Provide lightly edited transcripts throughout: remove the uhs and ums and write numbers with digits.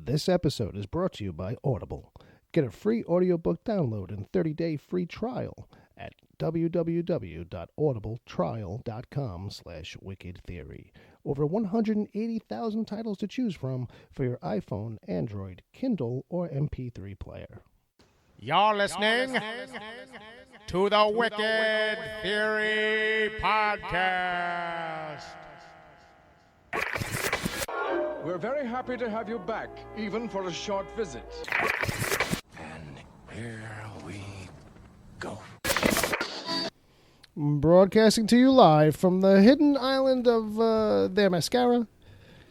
This episode is brought to you by Audible. Get a free audiobook download and 30-day free trial at www.audibletrial.com/wickedtheory. Over 180,000 titles to choose from for your iPhone, Android, Kindle, or MP3 player. You're listening to the Wicked Theory Podcast. We're very happy to have you back, even for a short visit. And here we go. Broadcasting to you live from the hidden island of their mascara.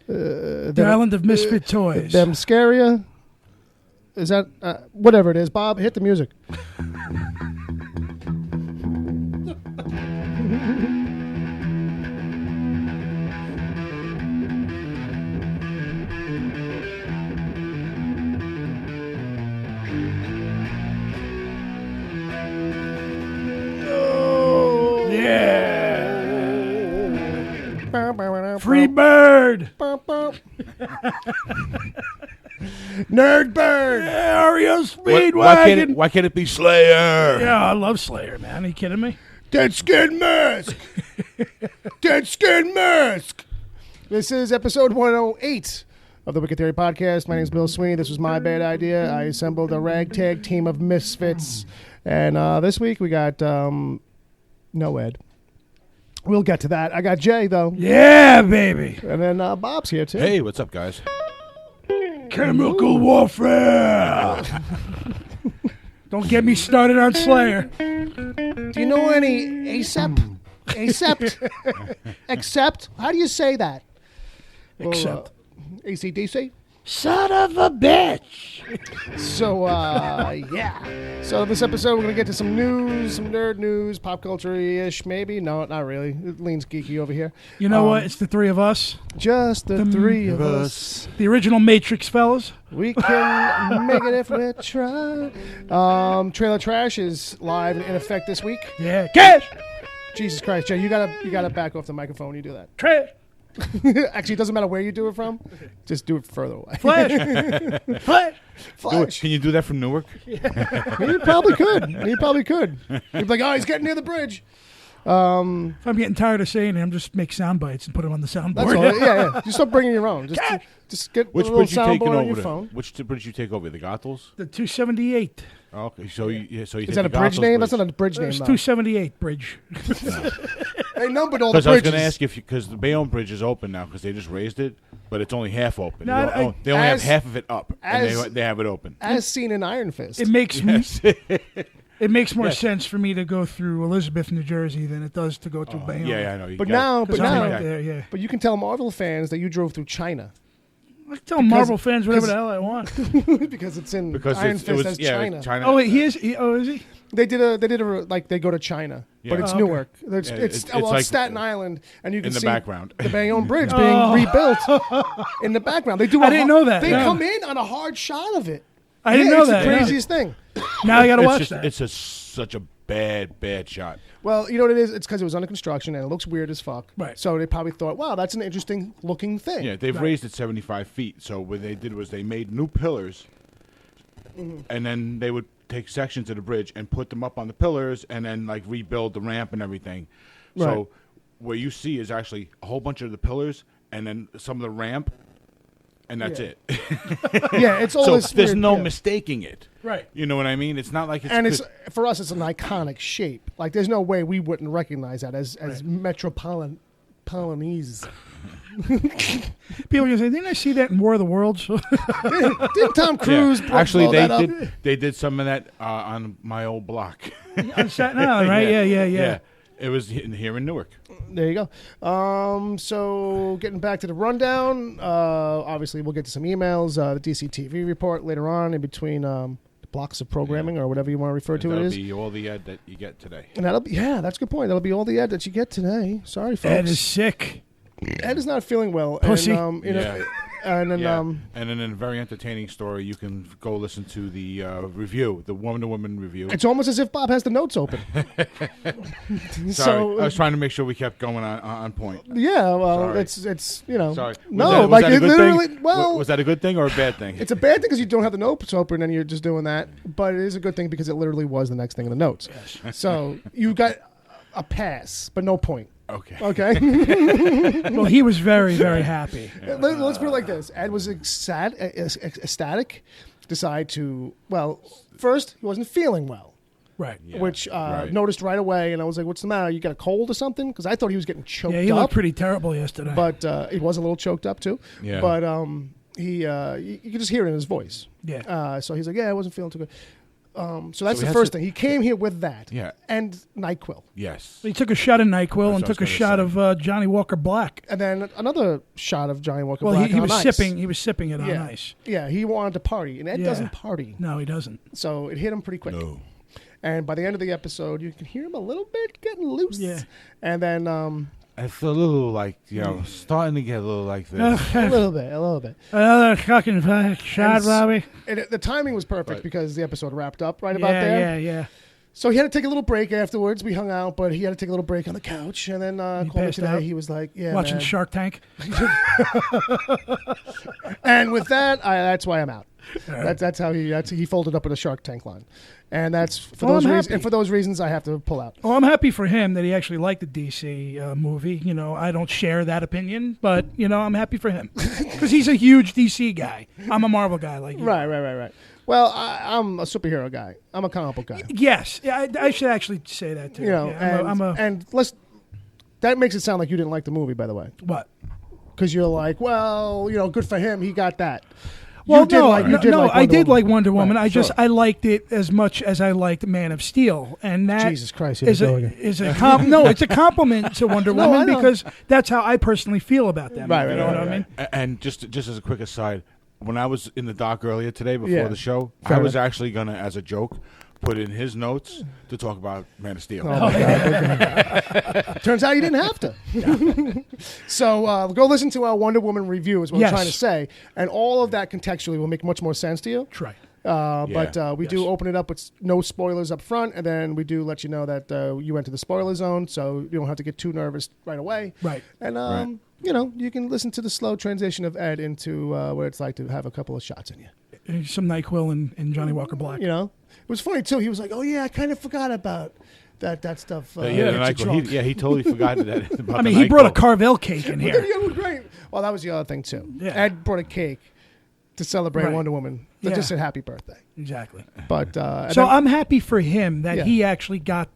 The island of misfit toys. Their mascaria. Is that, whatever it is, Bob, hit the music. Free bird! Nerd bird! Aerial Speedwagon! Why can't it be Slayer? Yeah, I love Slayer, man. Are you kidding me? Dead Skin Mask! Dead Skin Mask! This is episode 108 of the Wicked Theory Podcast. My name is Bill Sweeney. This was my bad idea. I assembled a ragtag team of misfits. And this week we got no Ed. We'll get to that. I got Jay, though. Yeah, baby. And then Bob's here, too. Hey, what's up, guys? Chemical warfare! Don't get me started on Slayer. Do you know any Accept? How do you say that? Accept. ACDC? Son of a bitch! So, yeah. So this episode, we're going to get to some news, some nerd news, pop culture-ish, maybe. No, not really. It leans geeky over here. You know what? It's the three of us. Just the three of us. The original Matrix fellas. We can make it if we try. Trailer Trash is live and in effect this week. Yeah. Cash! Jesus Christ, Jay, you gotta back off the microphone when you do that. Trash! Actually, it doesn't matter where you do it from. Just do it further away. Flash! Flash! Can you do that from Newark? He probably could. He'd be like, oh, he's getting near the bridge. If I'm getting tired of saying it, I'm just make sound bites and put them on the soundboard. That's all. Yeah. Just stop bringing your own. Just get Which a little bridge you taking soundboard on over your there? phone. Which bridge you take over? The Gatos? The 278. Oh, okay, so you Is take that a the bridge Gatos name? That's not a bridge name, It's though. 278 bridge. They numbered all the Because I was bridges. going to ask you, because the Bayonne Bridge is open now because they just raised it, but it's only half open. No, They only have as- half of it up, and as- they have it open. As seen in Iron Fist. It makes it makes more sense for me to go through Elizabeth, New Jersey, than it does to go through Bayonne. Yeah, I know. But now, 'Cause I'm right there, yeah. but you can tell Marvel fans that you drove through China I tell Marvel fans whatever the hell I want. because it's in Because Iron it Fist was as China. Oh, wait, is he? They did a like they go to China, but Yeah. it's Oh, okay. Newark. It's like Staten Island, and you can in the see background. the Bayonne Bridge being rebuilt in the background. They do. I didn't know that, They yeah. come in on a hard shot of it. I didn't know that. It's the craziest thing. Now I got to watch that. It's such a bad shot. Well, you know what it is? It's because it was under construction and it looks weird as fuck. Right. So they probably thought, wow, that's an interesting looking thing. Yeah, they've raised it 75 feet. So what they did was they made new pillars, and then they would take sections of the bridge and put them up on the pillars, and then like rebuild the ramp and everything. Right. So what you see is actually a whole bunch of the pillars, and then some of the ramp, and that's Yeah. it. Yeah, it's all So this there's weird, no yeah. mistaking it. Right. You know what I mean? It's not like it's And it's for us, it's an iconic shape. Like, there's no way we wouldn't recognize that as Metropolitanese. People can say, didn't I see that in War of the Worlds? Didn't Tom Cruise Actually, blow they that up? they did some of that on my old block. On Staten Island, right? Yeah. It was here in Newark. There you go. So getting back to the rundown, obviously we'll get to some emails, the DC TV report later on in between the blocks of programming or whatever you want to refer to it That'll is. be all the ed that you get today. And that'll be, that's a good point. That'll be all the ed that you get today. Sorry, folks. Ed is sick. Ed is not feeling well. Pussy. And, Yeah. And then and then in a very entertaining story, you can go listen to the review, the Wonder Woman review. it's almost as if Bob has the notes open. Sorry, So I was trying to make sure we kept going on point. yeah, well, Sorry. it's you know, Sorry. no, Was like that a it good literally. thing? Well, Was that a good thing or a bad thing? it's a bad thing because you don't have the notes open and you're just doing that. But it is a good thing because it literally was the next thing in the notes. So you got a pass, but no point. Okay. Okay. Well, he was very, very happy. Let's put it like this: Ed was ecstatic. Decided to first he wasn't feeling well, Right. Yeah, which right. noticed right away, and I was like, "What's the matter? You got a cold or something?" Because I thought he was getting choked Yeah, he up. looked pretty terrible yesterday. But he was a little choked up too. Yeah. But you could just hear it in his voice. Yeah. So he's like, "Yeah, I wasn't feeling too good." So that's he the has first to- thing. He came here with that. Yeah. And NyQuil. Yes. He took a shot of NyQuil That's and what I took a was shot gonna of Johnny Walker Black. And then another shot of Johnny Walker Well, Black he on was ice. sipping. He was sipping it on Yeah. ice. Yeah, he wanted to party, and Ed Yeah. doesn't party, No, he doesn't. so it hit him pretty quick. No. And by the end of the episode, you can hear him a little bit getting loose. Yeah. And then It's a little like, starting to get a little like this. a little bit. Another fucking shot, And Bobby. And the timing was perfect Right. because the episode wrapped up right about Yeah, there. yeah. So he had to take a little break afterwards. We hung out, but he had to take a little break on the couch. And then called me passed today. out? He was like, "Yeah, Watching man." Shark Tank. And with that, that's why I'm out. That's how he folded up with a Shark Tank line, and that's for Well, those I'm reasons. happy. And for those reasons, I have to pull out. Well, I'm happy for him that he actually liked the DC movie. You know, I don't share that opinion, but, I'm happy for him. Because he's a huge DC guy. I'm a Marvel guy like you. Right. Well, I'm a superhero guy. I'm a comic book guy. Yes. Yeah, I should actually say that, too. Yeah, And that makes it sound like you didn't like the movie, by the way, what? because you're like, well, good for him, he got that. Well, You did like I did Wonder like Wonder Woman. Right, I sure. I liked it as much as I liked Man of Steel, and that Jesus Christ, here is we go a again. is a it's a compliment to Wonder No, I Woman know. because that's how I personally feel about them. Right, you right, know right, what I right. mean? And just as a quick aside, when I was in the dock earlier today before Yeah. the show, Fair I was enough. actually going to, as a joke, put in his notes to talk about Man of Steel. Oh my God. Turns out you didn't have to. So go listen to our Wonder Woman review is what Yes. I'm trying to say. And all of that contextually will make much more sense to you. Try. But we do Yes. open it up with no spoilers up front. And then we do let you know that you enter the spoiler zone. So you don't have to get too nervous right away. Right. And, Right. you can listen to the slow transition of Ed into what it's like to have a couple of shots in you. Some NyQuil and Johnny Walker Black. It was funny, too. He was like, oh, yeah, I kind of forgot about that stuff. The gets you NyQuil. drunk. He totally forgot that. About I mean, the he brought a NyQuil. Carvel cake in Yeah, here. it was great. Well, that was the other thing too. Yeah. Ed brought a cake to celebrate Right. Wonder Woman. That Yeah. just said happy birthday. Exactly. But and So then- I'm happy for him that Yeah. he actually got,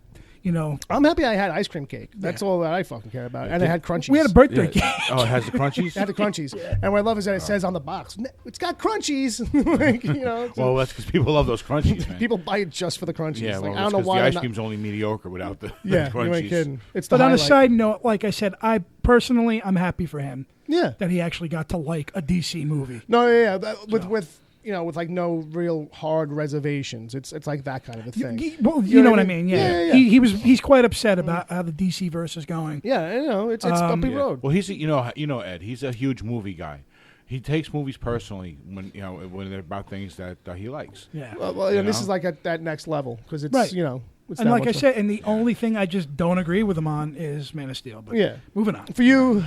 I'm happy I had ice cream cake. That's all that I fucking care about. And it had crunchies. we had a birthday Yeah. cake. Oh, it has the crunchies? It had the crunchies. And what I love is that it says on the box, it's got crunchies. So Well, that's because people love those crunchies, man. people buy it just for the crunchies. Yeah, well, I don't know because why. the I'm ice not- cream's only mediocre without the yeah, the you crunchies. ain't kidding. It's the But on a highlight. side note, like I said, I personally, I'm happy for him Yeah. that he actually got to like a DC movie. No, yeah. With with no real hard reservations. It's like that kind of a thing. Well, You know what what I I mean? mean? Yeah. Yeah. He's quite upset about how the DC verse is going. Yeah, it's bumpy Yeah. road. Well, he's Ed. He's a huge movie guy. He takes movies personally when they're about things that he likes. Yeah. Well, You and this know? is like at that next level because it's Right. it's And that like I much said, and the only thing I just don't agree with him on is Man of Steel. But Yeah. moving on. for you,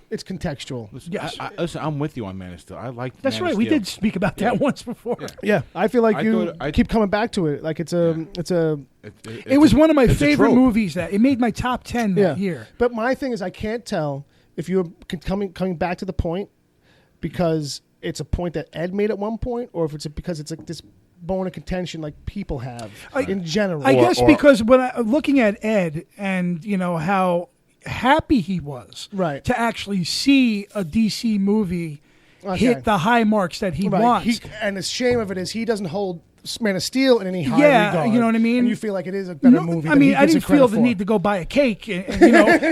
it's contextual. Listen, Yes. listen, I'm with you on Man of Steel. I like That's Man right. of We Steel. did speak about that once before. Yeah. Yeah, I feel like I you thought I- keep coming back to it. Like it's a. It was one of my it's a favorite trope. movies that it made my top 10 that year. But my thing is, I can't tell if you're coming back to the point because it's a point that Ed made at one point, or if it's because it's like this bone of contention like people have in general. I guess because when looking at Ed and how happy he was Right. to actually see a DC movie hit the high marks that he Right. wants. And the shame of it is he doesn't hold Man of Steel in any high Yeah, regard. you know what I mean? And you feel like it is a better movie. I than mean, he I gives didn't it credit feel the for. need to go buy a cake,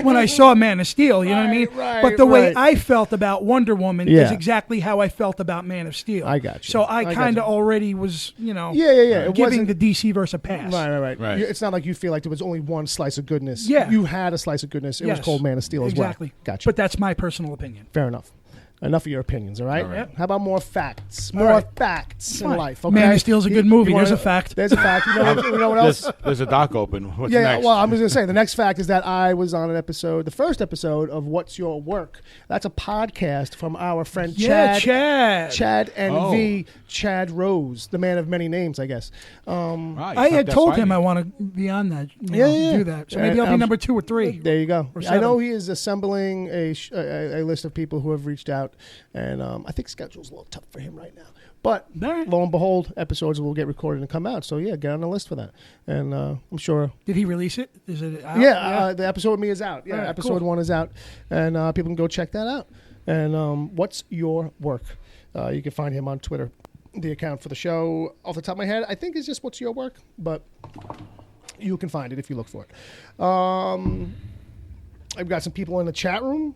when I saw Man of Steel. You know what I mean? Right, But the way right. I felt about Wonder Woman Yeah. is exactly how I felt about Man of Steel. I got you. So I got kind you. of already was, Yeah. It giving wasn't- the DC verse a pass. Right. Right. It's not like you feel like there was only one slice of goodness. Yeah. You had a slice of goodness. It was Yes. called Man of Steel as Exactly. well. Gotcha. But that's my personal opinion. Fair enough. Enough of your opinions, all right? All right. How about more facts? All More right. facts in Fine. life, okay? Man of Steel's a good movie. You There's wanna- a fact. There's a fact. You know what else? There's a doc open. What's Yeah, next? well, I'm just going to say, the next fact is that I was on the first episode of What's Your Work? That's a podcast from our friend Yeah, Chad. Chad. Chad Oh. NV, Chad Rose, the man of many names, I guess. Wow, you I had kept that told him spicy. I want to be on that. Yeah. Do that. So maybe I'll be number 2 or 3. There you go. Or I know 7. he is assembling a list of people who have reached out, and I think schedule's a little tough for him right now. But All right. lo and behold, episodes will get recorded and come out. So yeah, get on the list for that, and I'm sure. Did he release it? Is it out? Yeah, the episode with me is out. Yeah, All right, episode cool. 1 is out, and people can go check that out. And What's Your Work? You can find him on Twitter. The account for the show, off the top of my head, I think is just What's Your Work, but you can find it if you look for it. I've got some people in the chat room.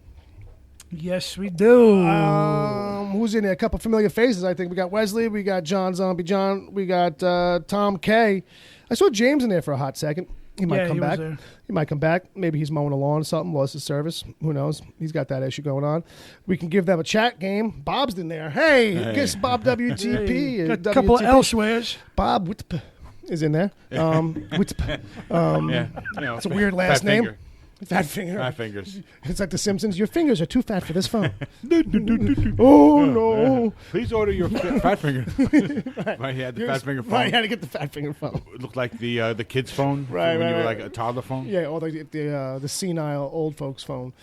Yes, we do. Who's in there? A couple familiar faces, I think. We got Wesley, we got John Zombie John, we got Tom K. I saw James in there for a hot second. He might Yeah, come he was back. there. He might come back. Maybe he's mowing a lawn or something, lost his service. Who knows? He's got that issue going on. We can give them a chat game. Bob's in there. Hey, guess Bob WTP. Hey, got a couple of WTP. elsewheres. Bob Whitp is in there. Whitp. Yeah, you know, It's a weird last name. Finger. Fat finger. Fat fingers. It's like The Simpsons. Your fingers are too fat for this phone. Oh, no. Please order your fat finger. Right, he had the fat finger phone. Right, you had to get the fat finger phone. It looked like the kid's phone. Right, when right, you were right. like a toddler phone. Yeah, or the senile old folks phone.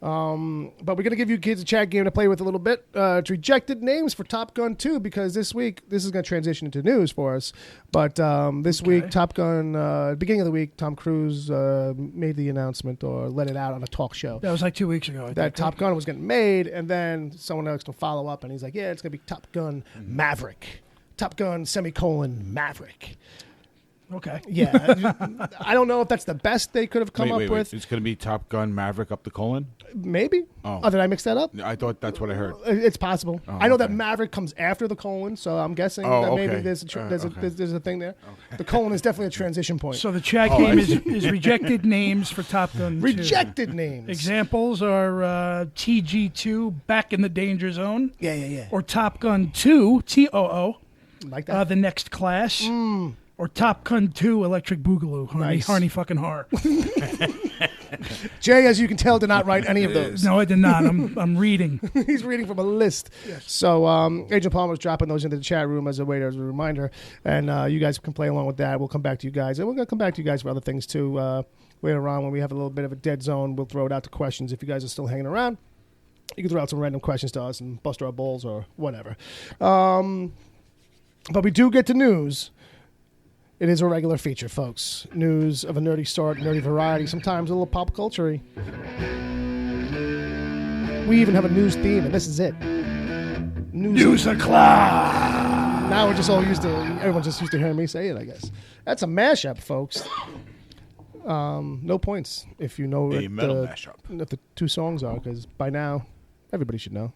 But we're going to give you kids a chat game to play with a little bit. It's rejected names for Top Gun 2 because this week, this is going to transition into news for us. But this week, Top Gun, beginning of the week, Tom Cruise made the announcement or let it out on a talk show. That was like 2 weeks ago. I That think. Top Gun was getting made, and then someone else can follow up, and he's like, yeah, it's going to be Top Gun Maverick. Top Gun, Maverick. Okay. Yeah. I don't know if that's the best they could have come Wait, up with. It's going to be Top Gun Maverick up the colon? Maybe. Oh. Did I mix that up? I thought that's what I heard. It's possible. Oh, I know that okay. Maverick comes after the colon, so I'm guessing Oh, that maybe okay. there's Okay. there's a thing there. The colon is definitely a transition point. So the chat Oh, game I is rejected names for Top Gun 2. Rejected names. Examples are TG2, Back in the Danger Zone, Yeah. or Top Gun 2, TOO, Like that. The Next Class, or Top Gun 2, Electric Boogaloo, Nice. Harney fucking Har. Jay, as you can tell, did not write any of those. No, I did not. I'm reading. He's reading from a list. So Agent Palmer's dropping those into the chat room as a reminder, and you guys can play along with that. We'll come back to you guys, and we're going to come back to you guys for other things too later on when we have a little bit of a dead zone. We'll throw it out to questions if you guys are still hanging around. You can throw out some random questions to us and bust our balls or whatever. But we do get to news. It is a regular feature, folks. News of a nerdy sort, nerdy variety, sometimes a little pop culture-y. We even have a news theme, and this is it. News o'clock. Now we're just all used to, everyone's just used to hearing me say it, I guess. That's a mashup, folks. No points if you know A metal mashup. what the two songs are, because by now, everybody should know,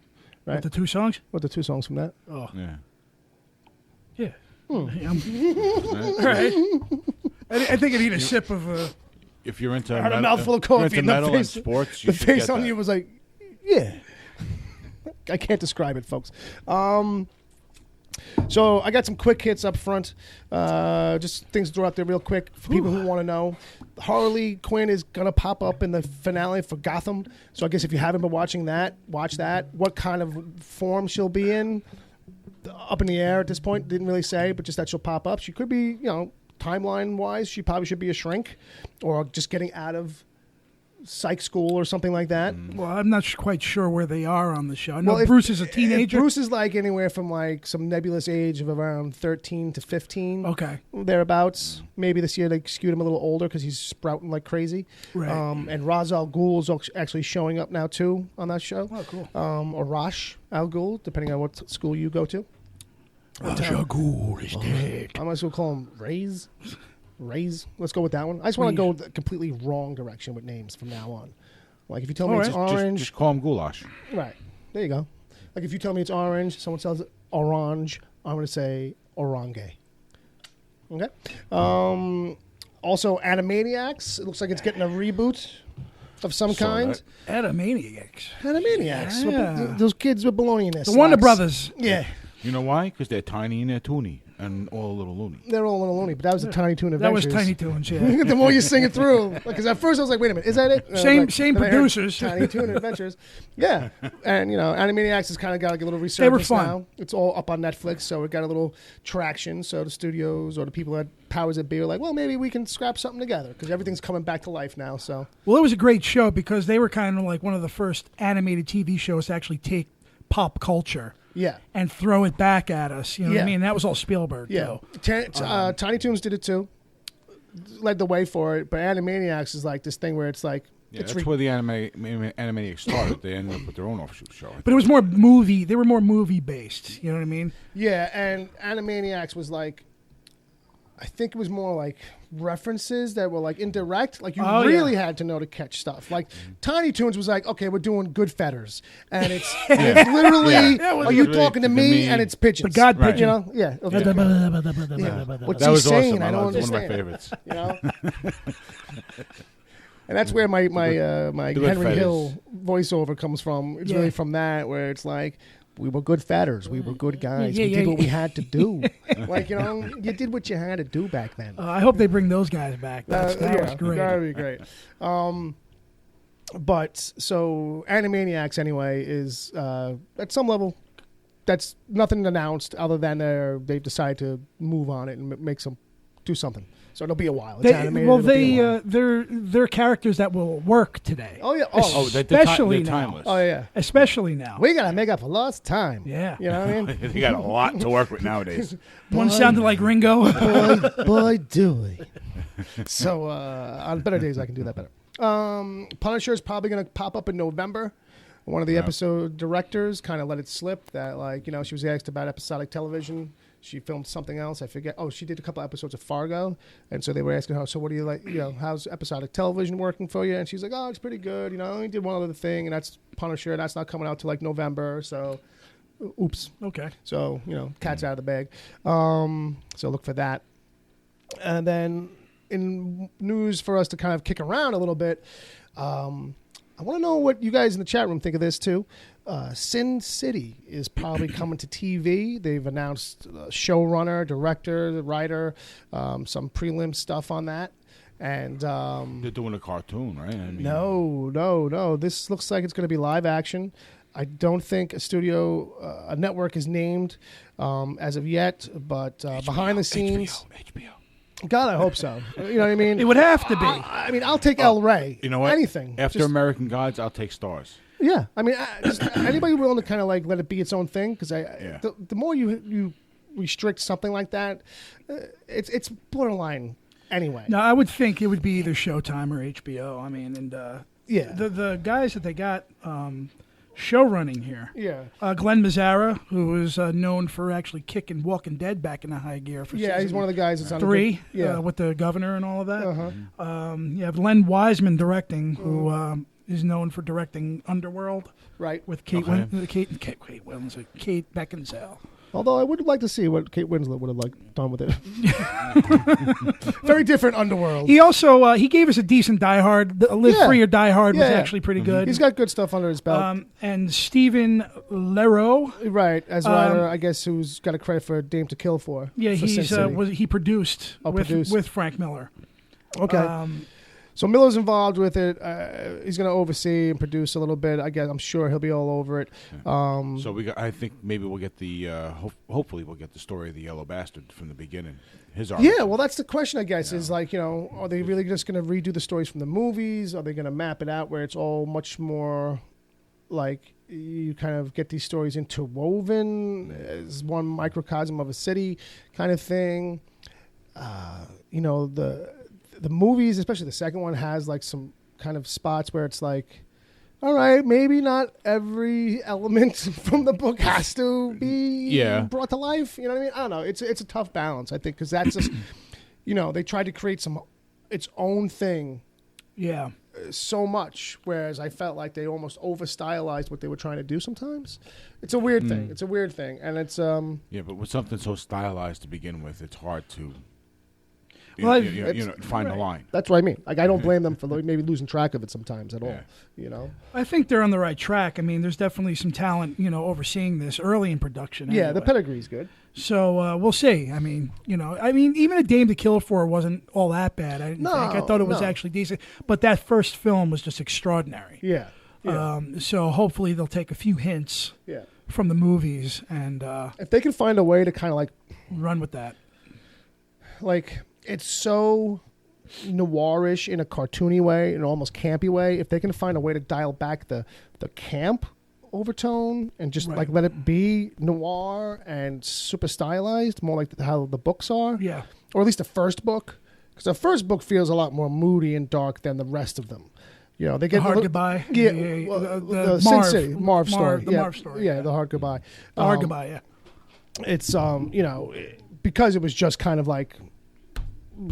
right? The 2 songs? What the two songs from that? Oh, Yeah. yeah. All right. I think I need a sip of... If you're into I had a metal- mouthful of if you're coffee, into and the metal face, and sports, you the should face get on that. you was like, yeah. I can't describe it, folks. So I got some quick hits up front. Just things to throw out there real quick for people who want to know. Harley Quinn is going to pop up in the finale for Gotham. So I guess if you haven't been watching that, watch that. What kind of form she'll be in, up in the air at this point. Didn't really say, but just that she'll pop up. She could be, timeline-wise, she probably should be a shrink or just getting out of psych school or something like that. Well, I'm not quite sure where they are on the show. I know Well, if- Bruce is a If teenager. Bruce is like anywhere from like some nebulous age of around 13 to 15. Okay. Thereabouts. Maybe this year they skewed him a little older because he's sprouting like crazy. Right. And Ra's al Ghul is actually showing up now too on that show. Oh, cool. Or Ra's al Ghul, depending on what school you go to. Raja Ghul is dead. I might as well call him Rays. Let's go with that one. I just want to go the completely wrong direction with names from now on. Like if you tell me All it's right. orange, Just call him goulash. right? There you go. Like if you tell me it's orange, someone says orange, I'm going to say orange. Okay. Also, Animaniacs. It looks like it's getting a reboot. of some kind. Animaniacs. Animaniacs. Yeah. Those kids with baloney in their The Wonder slacks. Brothers. Yeah. You know why? Because they're tiny and they're toony and all a little loony. They're all a little loony, but that was the Tiny Toon That was Adventures. Tiny Toons, yeah. The more you sing it through, because at first I was like, "Wait a minute, is that it?" And I was Same then I heard producers. Tiny Toon Adventures, yeah. And Animaniacs has kind of got like a little resurgence They were fun. now. It's all up on Netflix, so it got a little traction. So the studios or the people that powers that be were like, "Well, maybe we can scrap something together," because everything's coming back to life now. So Well, it was a great show because they were kind of like one of the first animated TV shows to actually take pop culture yeah, and throw it back at us. You know what Yeah. I mean? That was all Spielberg, yeah. too. Tiny Toons did it too, led the way for it. But Animaniacs is like this thing where it's like Yeah, it's that's where the Animaniacs started. They ended up with their own offshoot show. But it was more movie. They were more movie based. You know what I mean? yeah, and Animaniacs was like, I think it was more like references that were like indirect. Like you Oh, really yeah. had to know to catch stuff. Like Tiny Toons was like, okay, we're doing good feathers, and it's literally, Yeah. are you Really talking to to me? me. And it's pigeons. The God Right. pigeon. You know, yeah. Okay. Yeah. What's That he was saying? awesome. I don't It's one of my understand. favorites. You know. And that's where my The good Henry feathers. Hill voiceover comes from. It's Yeah. really from that, where it's like, we were good fatters. We were good guys. Yeah, we yeah, did what we yeah. had to do. Like, you did what you had to do back then. I hope they bring those guys back. That was great. That would be great. But so Animaniacs anyway is at some level that's nothing announced other than they've decided to move on it and make some do something. So it'll be a while. It's animated. Well, it'll be a while. they're characters that will work today. Oh yeah. Oh, Especially they're now. timeless. Oh yeah. Especially now. We gotta make up for lost time. Yeah. You know what I mean? They got a lot to work with nowadays. One sounded like Ringo. boy, do we. So on better days, I can do that better. Punisher is probably going to pop up in November. One of the episode directors kind of let it slip that, like, she was asked about episodic television. She filmed something else. I forget. Oh, she did a couple episodes of Fargo. And so they were asking her, so what do you like, how's episodic television working for you? And she's like, oh, it's pretty good. He did one other thing, and that's Punisher. That's not coming out till like November. So, oops. Okay. So, cat's out of the bag. So look for that. And then in news for us to kind of kick around a little bit, I want to know what you guys in the chat room think of this too. Sin City is probably coming to TV. They've announced showrunner, director, writer, some prelim stuff on that. And They're doing a cartoon, right? I mean, no. This looks like it's going to be live action. I don't think a network is named as of yet, but behind the scenes, HBO. God, I hope so. You know what I mean? It would have to be. I mean, I'll take El Rey. You know what? Anything. After Just- American Gods, I'll take Stars. yeah. I mean, just anybody willing to kind of like let it be its own thing? Because the more you restrict something like that, it's borderline anyway. No, I would think it would be either Showtime or HBO. I mean, and Yeah. the guys that they got show running here. Yeah. Glenn Mazzara, who is known for actually kicking Walking Dead back into high gear for Yeah, he's season one of the guys that's on 3 the yeah. with the governor and all of that. Uh-huh. You have Len Wiseman directing, who is known for directing Underworld Right. with Kate Okay. Kate Beckinsale. Although I would like to see what Kate Winslet would have done with it. Very different Underworld. He also he gave us a decent Die Hard. Live Yeah. Free or Die Hard was Yeah. actually pretty good. He's got good stuff under his belt. And Stephen Leroux. Right, as writer, I guess, who's got a credit for Dame to Kill for. Yeah, for Sin he's City. he produced produced. with Frank Miller. Okay. So Miller's involved with it. He's going to oversee and produce a little bit. I'm sure he'll be all over it. So I think maybe we'll get the. Hopefully, we'll get the story of the Yellow Bastard from the beginning. His arc. Yeah, well, that's the question, I guess, is like, are they really just going to redo the stories from the movies? Are they going to map it out where it's all much more like you kind of get these stories interwoven as one microcosm of a city kind of thing? The movies, especially the second one, has like some kind of spots where it's like, all right, maybe not every element from the book has to be brought to life. You know what I mean? I don't know. It's a tough balance, I think, because that's just, they tried to create its own thing. Yeah. So much, whereas I felt like they almost over stylized what they were trying to do sometimes. It's a weird thing. It's a weird thing, and it's Yeah, but with something so stylized to begin with, it's hard to. find the line. That's what I mean. Like, I don't blame them for maybe losing track of it sometimes at all. I think they're on the right track. I mean, there's definitely some talent, overseeing this early in production. Yeah, anyway. the pedigree's good. So we'll see. I mean, even A Dame to Kill For wasn't all that bad. I didn't think. I thought it was actually decent. But that first film was just extraordinary. Yeah. So hopefully they'll take a few hints from the movies and if they can find a way to kind of like run with that. Like, it's so noirish in a cartoony way, in an almost campy way. If they can find a way to dial back the camp overtone and just like let it be noir and super stylized, more like how the books are. Yeah. Or at least the first book. Because the first book feels a lot more moody and dark than the rest of them. They get the Hard Goodbye. Yeah, the Sin Marv, City, Marv story. The Marv story. Yeah, the Hard Goodbye. The Hard Goodbye, yeah. It's because it was just kind of like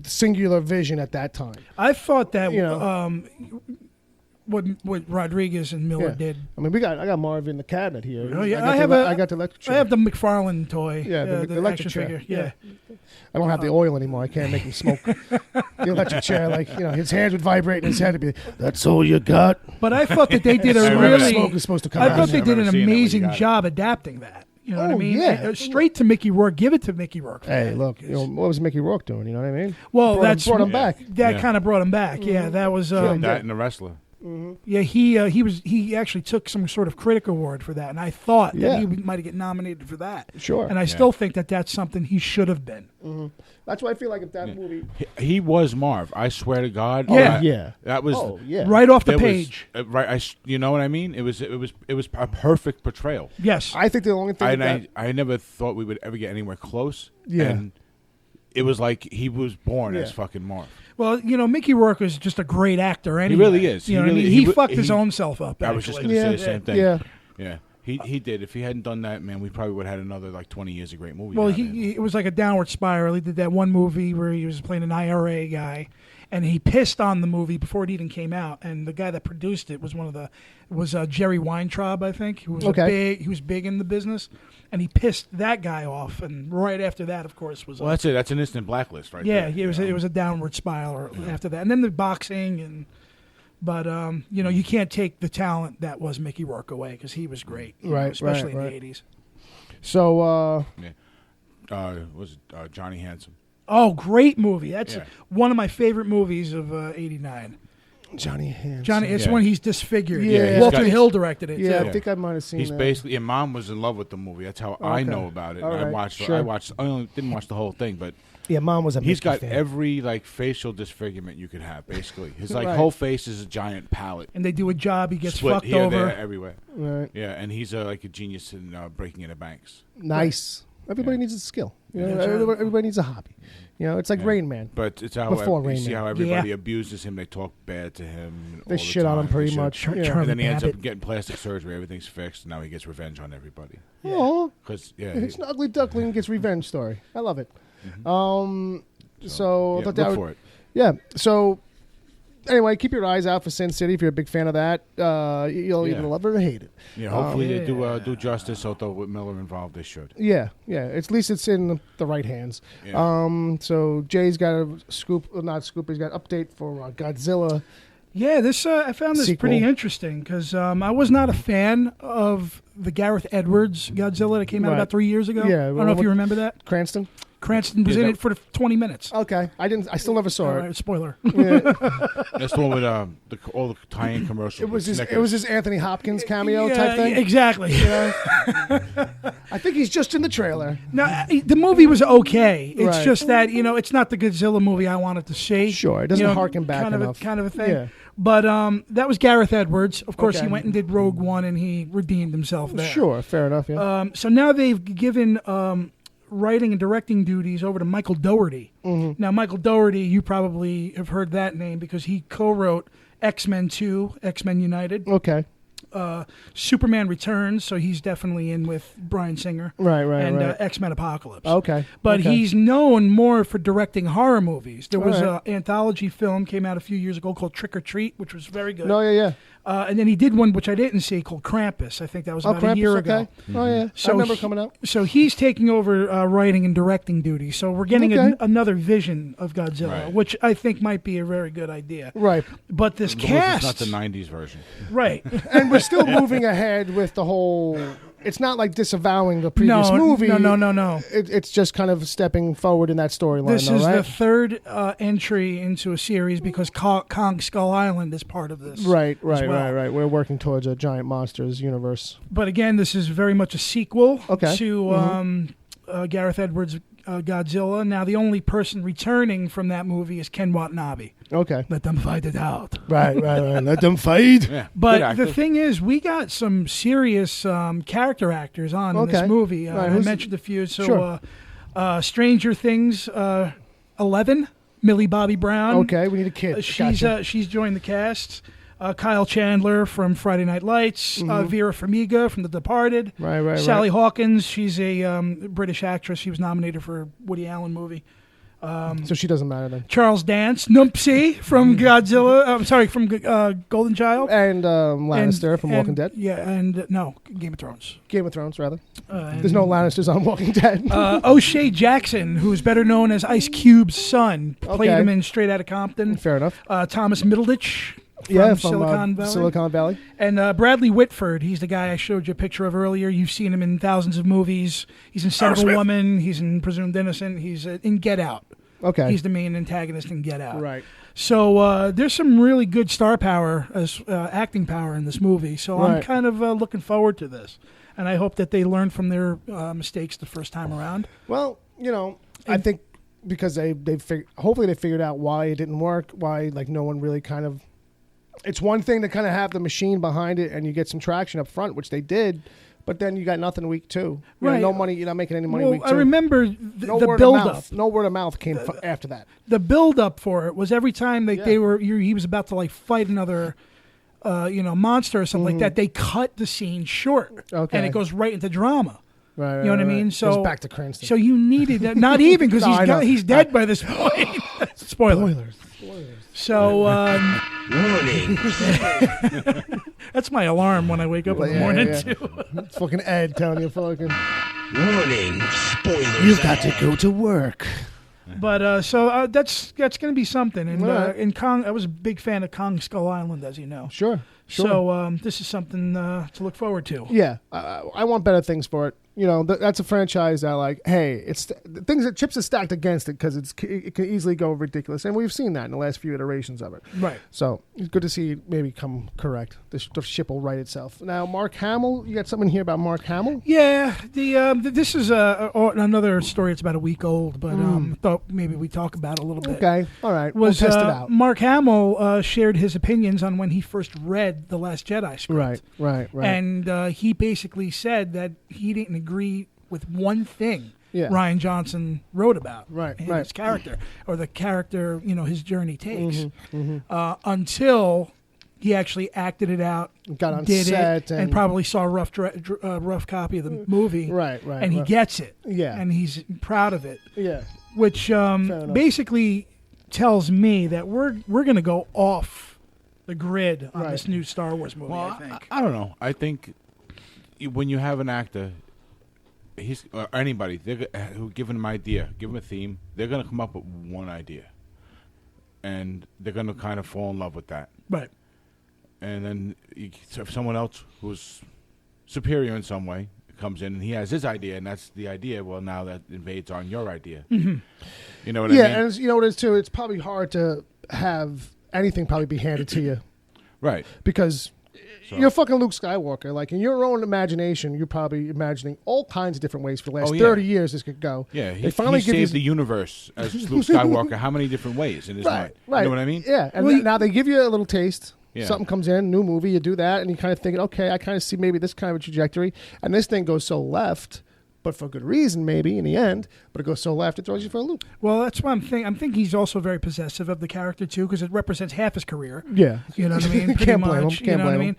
singular vision at that time. I thought that what Rodriguez and Miller did. I mean, I got Marvin the cabinet here. Oh yeah, I got the electric chair. I have the McFarlane toy. Yeah, the electric action chair. figure. Yeah. I don't have the oil anymore. I can't make him smoke. The electric chair, his hands would vibrate and his head would be. That's all you got. But I thought that they did a smoke is supposed to come I out. thought they did an I've never seen it, amazing job adapting that. You know what I mean? Yeah. Straight to Mickey Rourke. Give it to Mickey Rourke. Hey, look, what was Mickey Rourke doing? You know what I mean? Well, brought him back. That kind of brought him back. Yeah, that was. That and The Wrestler. Mm-hmm. Yeah, he actually took some sort of critic award for that, and I thought that he might get nominated for that. Sure. And I still think that that's something he should have been. Mm-hmm. That's why I feel like if that movie, he was Marv. I swear to God. Yeah. That was right off the page. You know what I mean? It was a perfect portrayal. Yes. I think the only thing I never thought we would ever get anywhere close. Yeah. And it was like he was born as fucking Marv. Well, Mickey Rourke is just a great actor anyway. He really is. He fucked his own self up, actually. I was just going to say the same thing. Yeah. He did. If he hadn't done that, man, we probably would have had another 20 years of great movies. Well, it was like a downward spiral. He did that one movie where he was playing an IRA guy, and he pissed on the movie before it even came out. And the guy that produced it was Jerry Weintraub, I think, who was he was big in the business, and he pissed that guy off. And right after that, of course, was that's it. That's an instant blacklist, right? Yeah, there. it was a downward spiral after that, and then the boxing But you can't take the talent that was Mickey Rourke away because he was great, especially in the '80s. So, was it Johnny Handsome? Oh, great movie! That's one of my favorite movies of '89. Johnny Handsome. It's when he's disfigured. Yeah, Walter Hill directed it. Yeah, too. I think I might have seen. He's that. basically. Mom was in love with the movie. That's how I know about it. Right. I watched. Sure. I only didn't watch the whole thing, but. Yeah, Mom was a He's got fan. every facial disfigurement you could have. Basically, his whole face is a giant palette. And they do a job. He gets Split fucked here, over there, everywhere. Right. Yeah, and he's like a genius in breaking into banks. Nice. Everybody needs a skill. Everybody needs a hobby. It's like Rain Man. But it's how Before you Rain see Man. how everybody abuses him. They talk bad to him. They shit on him pretty much. Charlie And then he ends Babbitt. up getting plastic surgery. Everything's fixed. And now he gets revenge on everybody. Oh, Because it's an ugly duckling gets revenge story. I love it. Mm-hmm. So look for it. Yeah. So anyway, keep your eyes out for Sin City if you're a big fan of that. You'll either love it or hate it. Yeah. Hopefully they do justice. Although with Miller involved, they should. Yeah. At least it's in the right hands. Yeah. So Jay's got a scoop. Not scoop. He's got an update for Godzilla. Yeah, this I found this Sequel. pretty interesting because I was not a fan of the Gareth Edwards Godzilla that came out about 3 years ago. Yeah, I don't know if you remember that. Cranston. Cranston was in it for 20 minutes. Okay, I still never saw it. Spoiler. Yeah. That's the one with all the tie-in commercials. It was his Anthony Hopkins cameo type thing. Exactly. I think he's just in the trailer. Now, the movie was okay. It's Right. just that it's not the Godzilla movie I wanted to see. Sure, it doesn't harken back kind enough. Kind of a thing. Yeah. But that was Gareth Edwards. Of course, Okay. he went and did Rogue One, and he redeemed himself there. Sure, fair enough. Yeah. So now they've given writing and directing duties over to Michael Dougherty. Mm-hmm. Now, Michael Dougherty, you probably have heard that name because he co-wrote X-Men 2, X-Men United. Okay. Superman Returns, so he's definitely in with Bryan Singer. Right. And X-Men Apocalypse. Okay. But he's known more for directing horror movies. There was right. an anthology film came out a few years ago called Trick or Treat, which was very good. No, yeah. And then he did one which I didn't see called Krampus. I think that was about a year ago. Oh, yeah. So I remember coming out. So he's taking over writing and directing duty. So we're getting another vision of Godzilla, which I think might be a very good idea. Right. But this As long as cast... it's not the 90s version. Right. And we're still moving ahead with the whole... It's not like disavowing the previous movie. No. It's just kind of stepping forward in that storyline. This is right? the third entry into a series because Kong Skull Island is part of this. Right. well. We're working towards a giant monsters universe. But again, this is very much a sequel Okay. to Gareth Edwards' Godzilla. Now, the only person returning from that movie is Ken Watanabe. Okay. Let them fight it out. Right. Let them fight. Yeah. But the thing is, we got some serious character actors on in this movie. Right, I mentioned a few. So, Stranger Things 11, Millie Bobby Brown. Okay, we need a kid. Gotcha. She's joined the cast. Kyle Chandler from Friday Night Lights. Vera Farmiga from The Departed. Right. Sally Hawkins. She's a British actress. She was nominated for a Woody Allen movie. So she doesn't matter then. Charles Dance, Numpsy from Godzilla. I'm sorry, from Golden Child. And Lannister from Walking Dead. Yeah, and no, Game of Thrones. Game of Thrones, rather. There's no Lannisters on Walking Dead. O'Shea Jackson, who's better known as Ice Cube's son, played him in Straight Outta Compton. Fair enough. Thomas Middleditch from Silicon Valley. Silicon Valley. And Bradley Whitford, he's the guy I showed you a picture of earlier. You've seen him in thousands of movies. He's in Son of a Woman. He's in Presumed Innocent. He's in Get Out. Okay. He's the main antagonist in Get Out. Right. So there's some really good star power, as acting power in this movie. So I'm kind of looking forward to this. And I hope that they learn from their mistakes the first time around. Well, I think because hopefully they figured out why it didn't work, why no one really kind of... It's one thing to kind of have the machine behind it and you get some traction up front, which they did. But then you got nothing week 2. No money. You're not making any money week 2. I remember the build-up. No word of mouth came after that. The build-up for it was every time he was about to fight another, monster or something like that. They cut the scene short, and it goes right into drama. Right, you know what I mean? So goes back to Cranston. So you needed that. Not even because he's dead by this point. Spoilers. So warning. that's my alarm when I wake up in the morning too. It's fucking Ed telling you fucking Warning. Spoilers. You've got to go to work. But that's going to be something. And in Kong, I was a big fan of Kong Skull Island, as you know. Sure. So this is something to look forward to. Yeah, I want better things for it. That's a franchise that it's things that chips are stacked against it because it can easily go ridiculous, and we've seen that in the last few iterations of it. Right. So it's good to see it maybe come correct. The ship will right itself. Now, Mark Hamill, you got something here about Mark Hamill? Yeah. This is another story. It's about a week old, but thought maybe we talk about it a little bit. Okay. All right. We'll test it out. Mark Hamill shared his opinions on when he first read The Last Jedi script. Right. And he basically said that he didn't agree with one thing Rian Johnson wrote about his character, or the character his journey takes, until he actually acted it out, got on did set, and probably saw a rough copy of the movie, and he gets it, and he's proud of it, which basically tells me that we're going to go off the grid on this new Star Wars movie. Well, I think. I don't know. I think when you have an actor, or anybody, who give him an idea, give him a theme, they're going to come up with one idea, and they're going to kind of fall in love with that. Right. And then if someone else who's superior in some way comes in and he has his idea, and that's the idea, well, now that invades on your idea. Mm-hmm. You know what I mean? Yeah, and you know what it is, too? It's probably hard to have anything probably be handed to you. Right. Because... You're fucking Luke Skywalker. In your own imagination, you're probably imagining all kinds of different ways for the last 30 years this could go. Yeah, they finally he saved the universe as Luke Skywalker. How many different ways in his mind? Right. You know what I mean? Yeah, and now they give you a little taste. Yeah. Something comes in, new movie, you do that, and you kind of think, okay, I kind of see maybe this kind of a trajectory. And this thing goes so left but for good reason, maybe in the end. But it goes so left, it throws you for a loop. Well, that's what I'm thinking. I'm thinking he's also very possessive of the character too, because it represents half his career. Yeah, You know what I mean? Pretty Can't blame him. much, you know what I mean?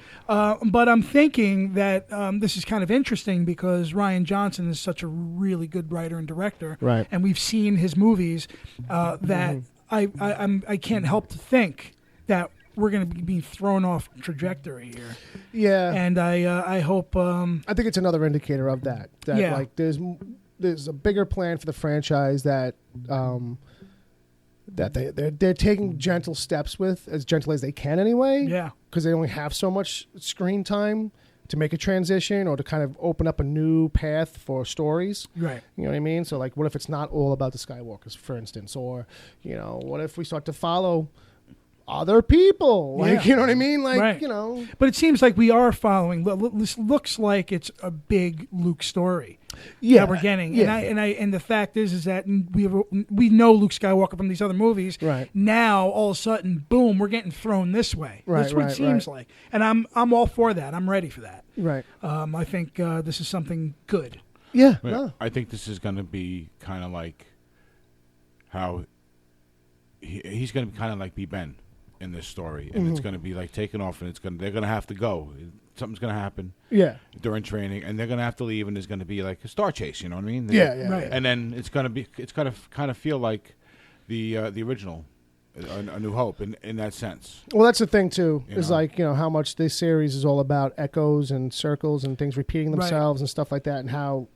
But I'm thinking that this is kind of interesting because Rian Johnson is such a really good writer and director, Right. And we've seen his movies that I can't help to think that we're going to be thrown off trajectory here. Yeah, And I hope. I think it's another indicator of that. That Yeah. like there's a bigger plan for the franchise that they're taking gentle steps with, as gentle as they can anyway. Yeah. Because they only have so much screen time to make a transition or to kind of open up a new path for stories. Right. You know what I mean? So like, what if it's not all about the Skywalkers, for instance, or what if we start to follow other people? Like, Yeah. you know what I mean? Like, Right. But it seems like we are following. This looks like it's a big Luke story that we're getting. Yeah. And the fact is that we know Luke Skywalker from these other movies. Right. Now all of a sudden, boom, we're getting thrown this way. Right, That's what right, it seems like, and I'm all for that. I'm ready for that. Right. I think this is something good. Yeah. Yeah, No. I think this is going to be kind of like how he's going to kind of like be Ben in this story, and it's going to be like taken off, and they're going to have to go. Something's going to happen Yeah. during training, and they're going to have to leave, and there's going to be like a star chase. You know what I mean? Yeah. Yeah. Right. And then it's going to kind of feel like the original, A New Hope, in that sense. Well, that's the thing too. You Is know? like how much this series is all about echoes and circles and things repeating Right. themselves and stuff like that, and how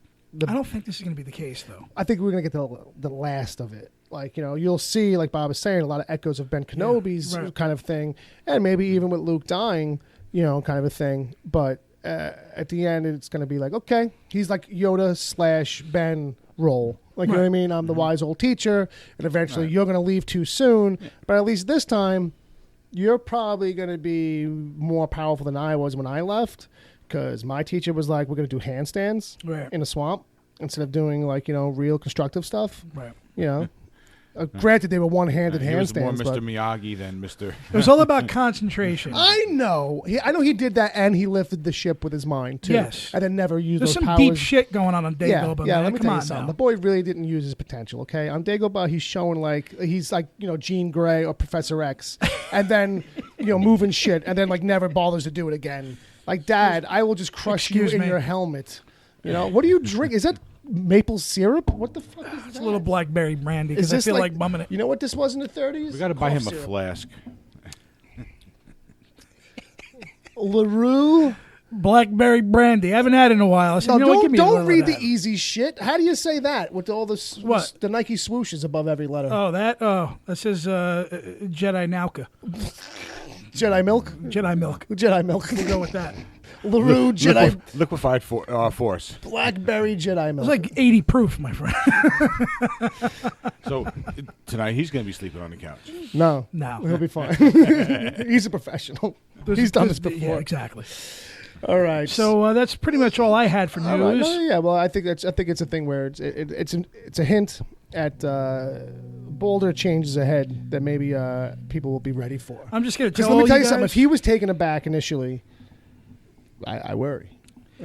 I don't think this is going to be the case, though. I think we're gonna get the last of it. Like you'll see, like Bob was saying, a lot of echoes of Ben Kenobi's right. kind of thing, and maybe even with Luke dying, kind of a thing. But at the end, it's gonna be like, okay, he's like Yoda / Ben role. Like, you know what I mean? I'm the wise old teacher, and eventually you're gonna leave too soon. But at least this time, you're probably gonna be more powerful than I was when I left, because my teacher was like, we're gonna do handstands Right. in a swamp instead of doing like real constructive stuff. Right. Granted, they were one-handed He was more handstands. Mr. But Miyagi than Mr. It was all about concentration. I know. I know he did that, and he lifted the ship with his mind too. Yes. and then never used There's those some powers. deep shit going on Yeah, Dagobah, yeah. man. Let me Come tell you on something. now. The boy really didn't use his potential. Okay, on Dagobah, he's showing like he's like Jean Grey or Professor X, and then moving shit, and then like never bothers to do it again. Like, Dad, I will just crush Excuse you in me. your helmet. What do you drink? Is that maple syrup? What the fuck is that? It's a little blackberry brandy Is because I this feel like bumming it. You know what this was in the 30s? We got to buy him Cough a syrup. flask. LaRue. Blackberry brandy. I haven't had it in a while. I said, No, give me a don't little read of the that. easy shit. How do you say that with all the What? the Nike swooshes above every letter? Oh, that says Jedi Nauka. Jedi milk. Jedi milk. Jedi milk. We'll go with that. LaRue Jedi Liquefied Force. Blackberry Jedi milk. It's like 80 proof, my friend. So tonight he's going to be sleeping on the couch. no, No. he'll be fine. He's a professional. He's done this before. Yeah, exactly. All right. So that's pretty much all I had for news. All right. No, yeah. Well, I think it's a thing where it's a hint at bolder changes ahead that maybe people will be ready for. I'm just going to Because tell let me tell you you something. guys- If he was taken aback initially, I worry.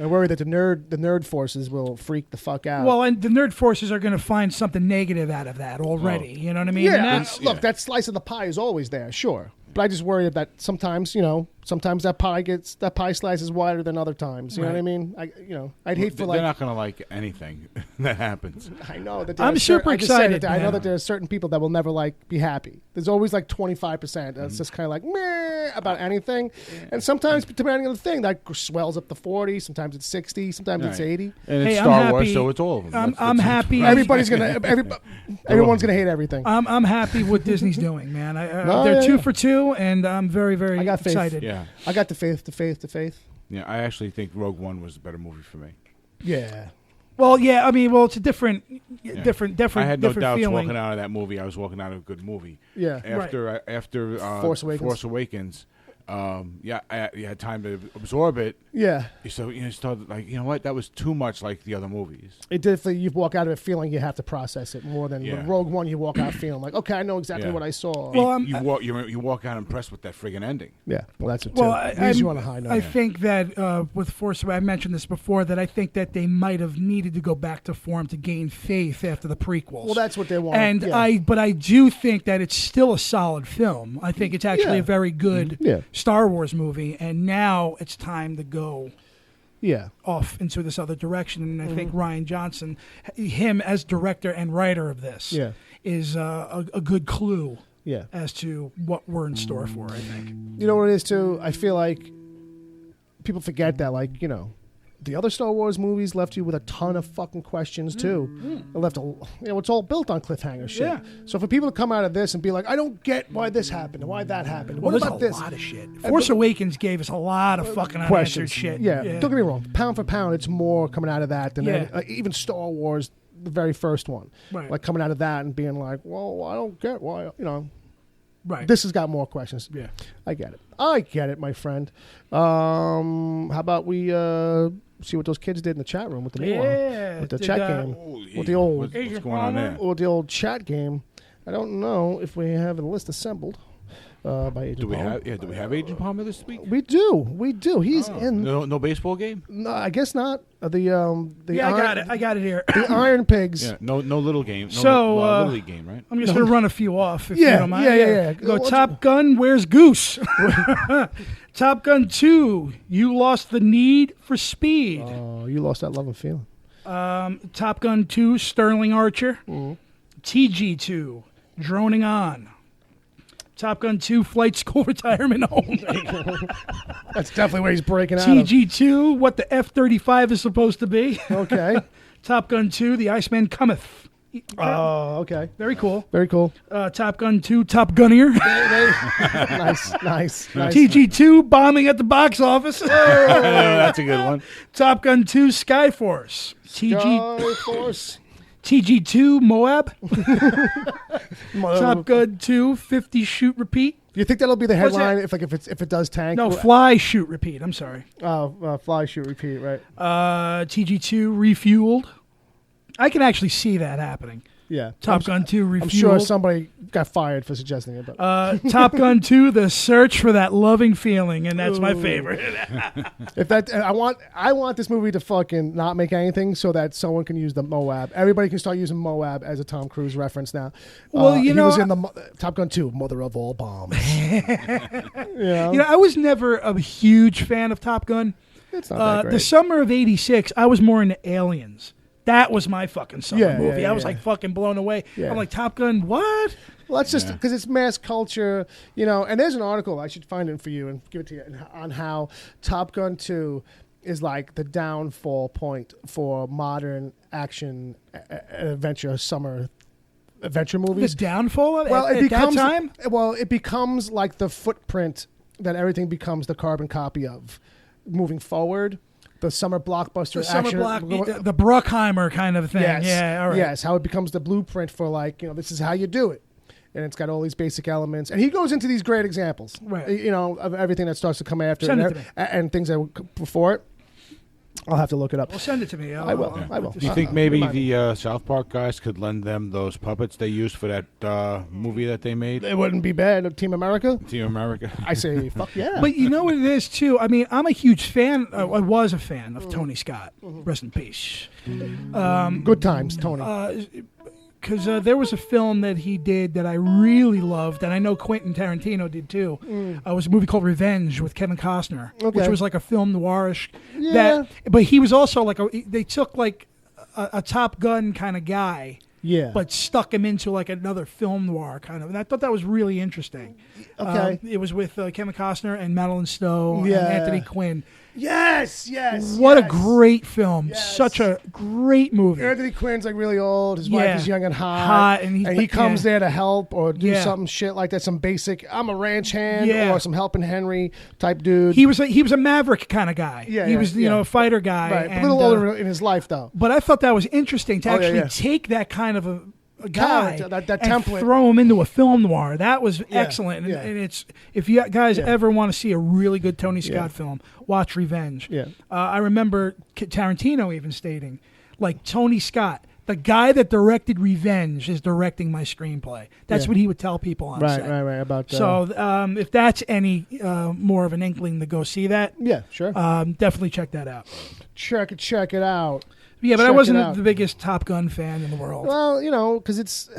I worry that the nerd forces will freak the fuck out. Well, and the nerd forces are going to find something negative out of that already. You know what I mean? And yeah. that's, Look, that slice of the pie is always there, sure. But I just worry that sometimes, sometimes that pie slice is wider than other times. You know what I mean? I'd hate for They're not going to like anything that happens. I know that. I'm super excited, I know man. that there are certain people that will never be happy. There's always 25% that's just kind of like meh about anything, and sometimes depending on the thing that swells up to 40. Sometimes it's 60. Sometimes it's Right. 80. And it's Hey, I'm Star Wars, happy. so it's all of them. I'm happy. Everybody's everyone's gonna hate everything. I'm happy what Disney's doing, man. No, they're yeah, 2 yeah. for 2, and I'm very, very I got faith. excited. Yeah. I got the faith. Yeah, I actually think Rogue One was the better movie for me. Yeah. Well, yeah, I mean, it's a different, different I had no different doubts feeling. walking out of that movie. I was walking out of a good movie. Yeah. After Force Awakens. you had time to absorb it. Yeah. So you started like, you know what? That was too much like the other movies. It definitely, you walk out of it feeling you have to process it more than with Yeah. Rogue One. You walk out feeling like, okay, I know exactly what I saw. Well, You walk out impressed with that friggin' ending. yeah, well, that's it too. Well, Leaves you on a high note. I think that with Force Awakens, I mentioned this before, that I think that they might have needed to go back to form to gain faith after the prequels. Well, that's what they want. And yeah. but I do think that it's still a solid film. I think it's actually a very good Star Wars movie, and now it's time to go off into this other direction. And I think Rian Johnson, him as director and writer of this, is a good clue as to what we're in store for, I think. You know what it is, too? I feel like people forget that, like, you know, the other Star Wars movies left you with a ton of fucking questions, too. It left it's all built on cliffhanger shit. Yeah. So for people to come out of this and be like, I don't get why this happened and why that happened. Well, What there's about a this? lot of shit. Force Awakens gave us a lot of fucking unanswered Questions. shit. Yeah. Don't get me wrong. Pound for pound, it's more coming out of that than even Star Wars, the very first one. Right. Like coming out of that and being like, well, I don't get why, you know. Right. This has got more questions. Yeah. I get it, my friend. How about we see what those kids did in the chat room with the new one, with the chat game, with the old, what's going on there? with the old chat game. I don't know if we have a list assembled by Agent Palmer. Do we have Agent Palmer this week? We do. He's in. No baseball game? No, I guess not. I got it here. The Iron Pigs. Yeah, no little game. No, So, Little League game, right? I'm just going to run a few off, if Yeah, you don't mind. yeah. Go What's- Top Gun, Where's Goose? Top Gun 2, You Lost the Need for Speed. Oh, you lost that love and feeling. Top Gun 2, Sterling Archer. TG2, Droning On. Top Gun 2, Flight School Retirement Home. That's definitely where he's breaking out of. TG2, What the F-35 is supposed to be. Okay. Top Gun 2, The Iceman Cometh. Oh, okay. Very cool. Very cool. Top Gun 2, Top Gunnier. Nice. TG2, Bombing at the Box Office. That's a good one. Top Gun 2, Skyforce. Force. TG2, Moab. Top Gun 2, 50 Shoot Repeat. Do you think that'll be the What's headline if it does tank? No, Fly Shoot Repeat. I'm sorry. Fly, shoot, repeat, right? TG2, Refueled. I can actually see that happening. Yeah. Top Gun 2, Refueled. I'm sure somebody got fired for suggesting it. But Top Gun 2, The Search for That Loving Feeling, and that's my favorite. if that, I want this movie to fucking not make anything so that someone can use the Moab. Everybody can start using Moab as a Tom Cruise reference now. Well, he was in the Top Gun 2, Mother of All Bombs. I was never a huge fan of Top Gun. It's not that great. The summer of '86, I was more into Aliens. That was my fucking summer movie. I was like fucking blown away. Yeah. I'm like, Top Gun, what? Well, that's just because it's mass culture, And there's an article I should find it for you and give it to you on how Top Gun 2 is like the downfall point for modern action adventure summer adventure movies. The downfall of Well, at that time? Well, it becomes like the footprint that everything becomes the carbon copy of moving forward. The summer blockbuster The summer action. the Bruckheimer kind of thing. Yes. Yeah, all right. Yes, how it becomes the blueprint for this is how you do it. And it's got all these basic elements. And he goes into these great examples, Right. Of everything that starts to come after Send it it to me. and things that were before it. I'll have to look it up. Well, send it to me. I will. Do you think maybe the South Park guys could lend them those puppets they used for that movie that they made? It wouldn't be bad. Team America? Team America. I say, fuck yeah. But you know what it is, too? I mean, I'm a huge fan. I was a fan of Tony Scott. Rest in peace. Good times, Tony. Because there was a film that he did that I really loved, and I know Quentin Tarantino did too. It was a movie called Revenge with Kevin Costner, which was like a film noirish. Yeah. But he was also like they took like a Top Gun kind of guy, but stuck him into like another film noir kind of. And I thought that was really interesting. Okay. It was with Kevin Costner and Madeline Stowe and Anthony Quinn. Yes. What a great film. Yes. Such a great movie. Anthony Quinn's like really old. His wife is young and hot. And he comes there to help or do Yeah. something shit like that. Some basic, I'm a ranch hand Yeah. or some helping Henry type dude. He was a maverick kind of guy. He was a fighter guy. Right. And, a little older in his life though. But I thought that was interesting to Oh, yeah, actually yeah. take that kind of guy that and template. throw him into a film noir. That was excellent. yeah. And it's if you guys ever want to see a really good Tony Scott film, watch Revenge. Yeah. I remember Tarantino even stating, like, Tony Scott, the guy that directed Revenge is directing my screenplay. That's what he would tell people on set. Right. About So if that's any more of an inkling to go see that, sure. definitely check that out. Check it out. Yeah, but Check I it wasn't out. the biggest Top Gun fan in the world. Well, because it's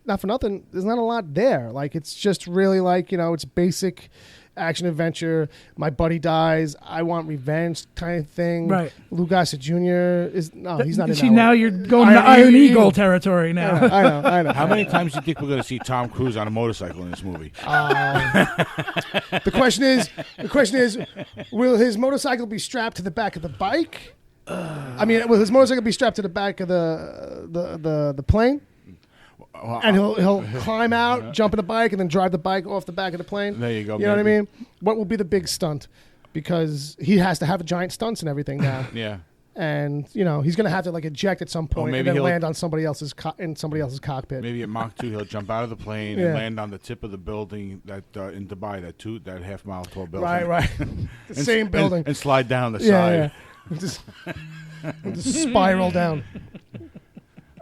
not for nothing. There's not a lot there. Like, it's just really like, it's basic action adventure. My buddy dies. I want revenge kind of thing. Right. Lou Gossett Jr. he's not in that See, one. now you're going to Iron Eagle territory now. I know. How many times do you think we're going to see Tom Cruise on a motorcycle in this movie? The question is, will his motorcycle be strapped to the back of the bike? Will his motorcycle be strapped to the back of the plane? And he'll climb out, jump in the bike, and then drive the bike off the back of the plane. There you go. You know what I mean? What will be the big stunt? Because he has to have giant stunts and everything now. Yeah. And he's going to have to eject at some point and then he'll land on somebody else's cockpit. Maybe at Mach 2 he'll jump out of the plane and land on the tip of the building that in Dubai, that half-mile tall building. Right. The same building. And slide down the side. Yeah. Just spiral down.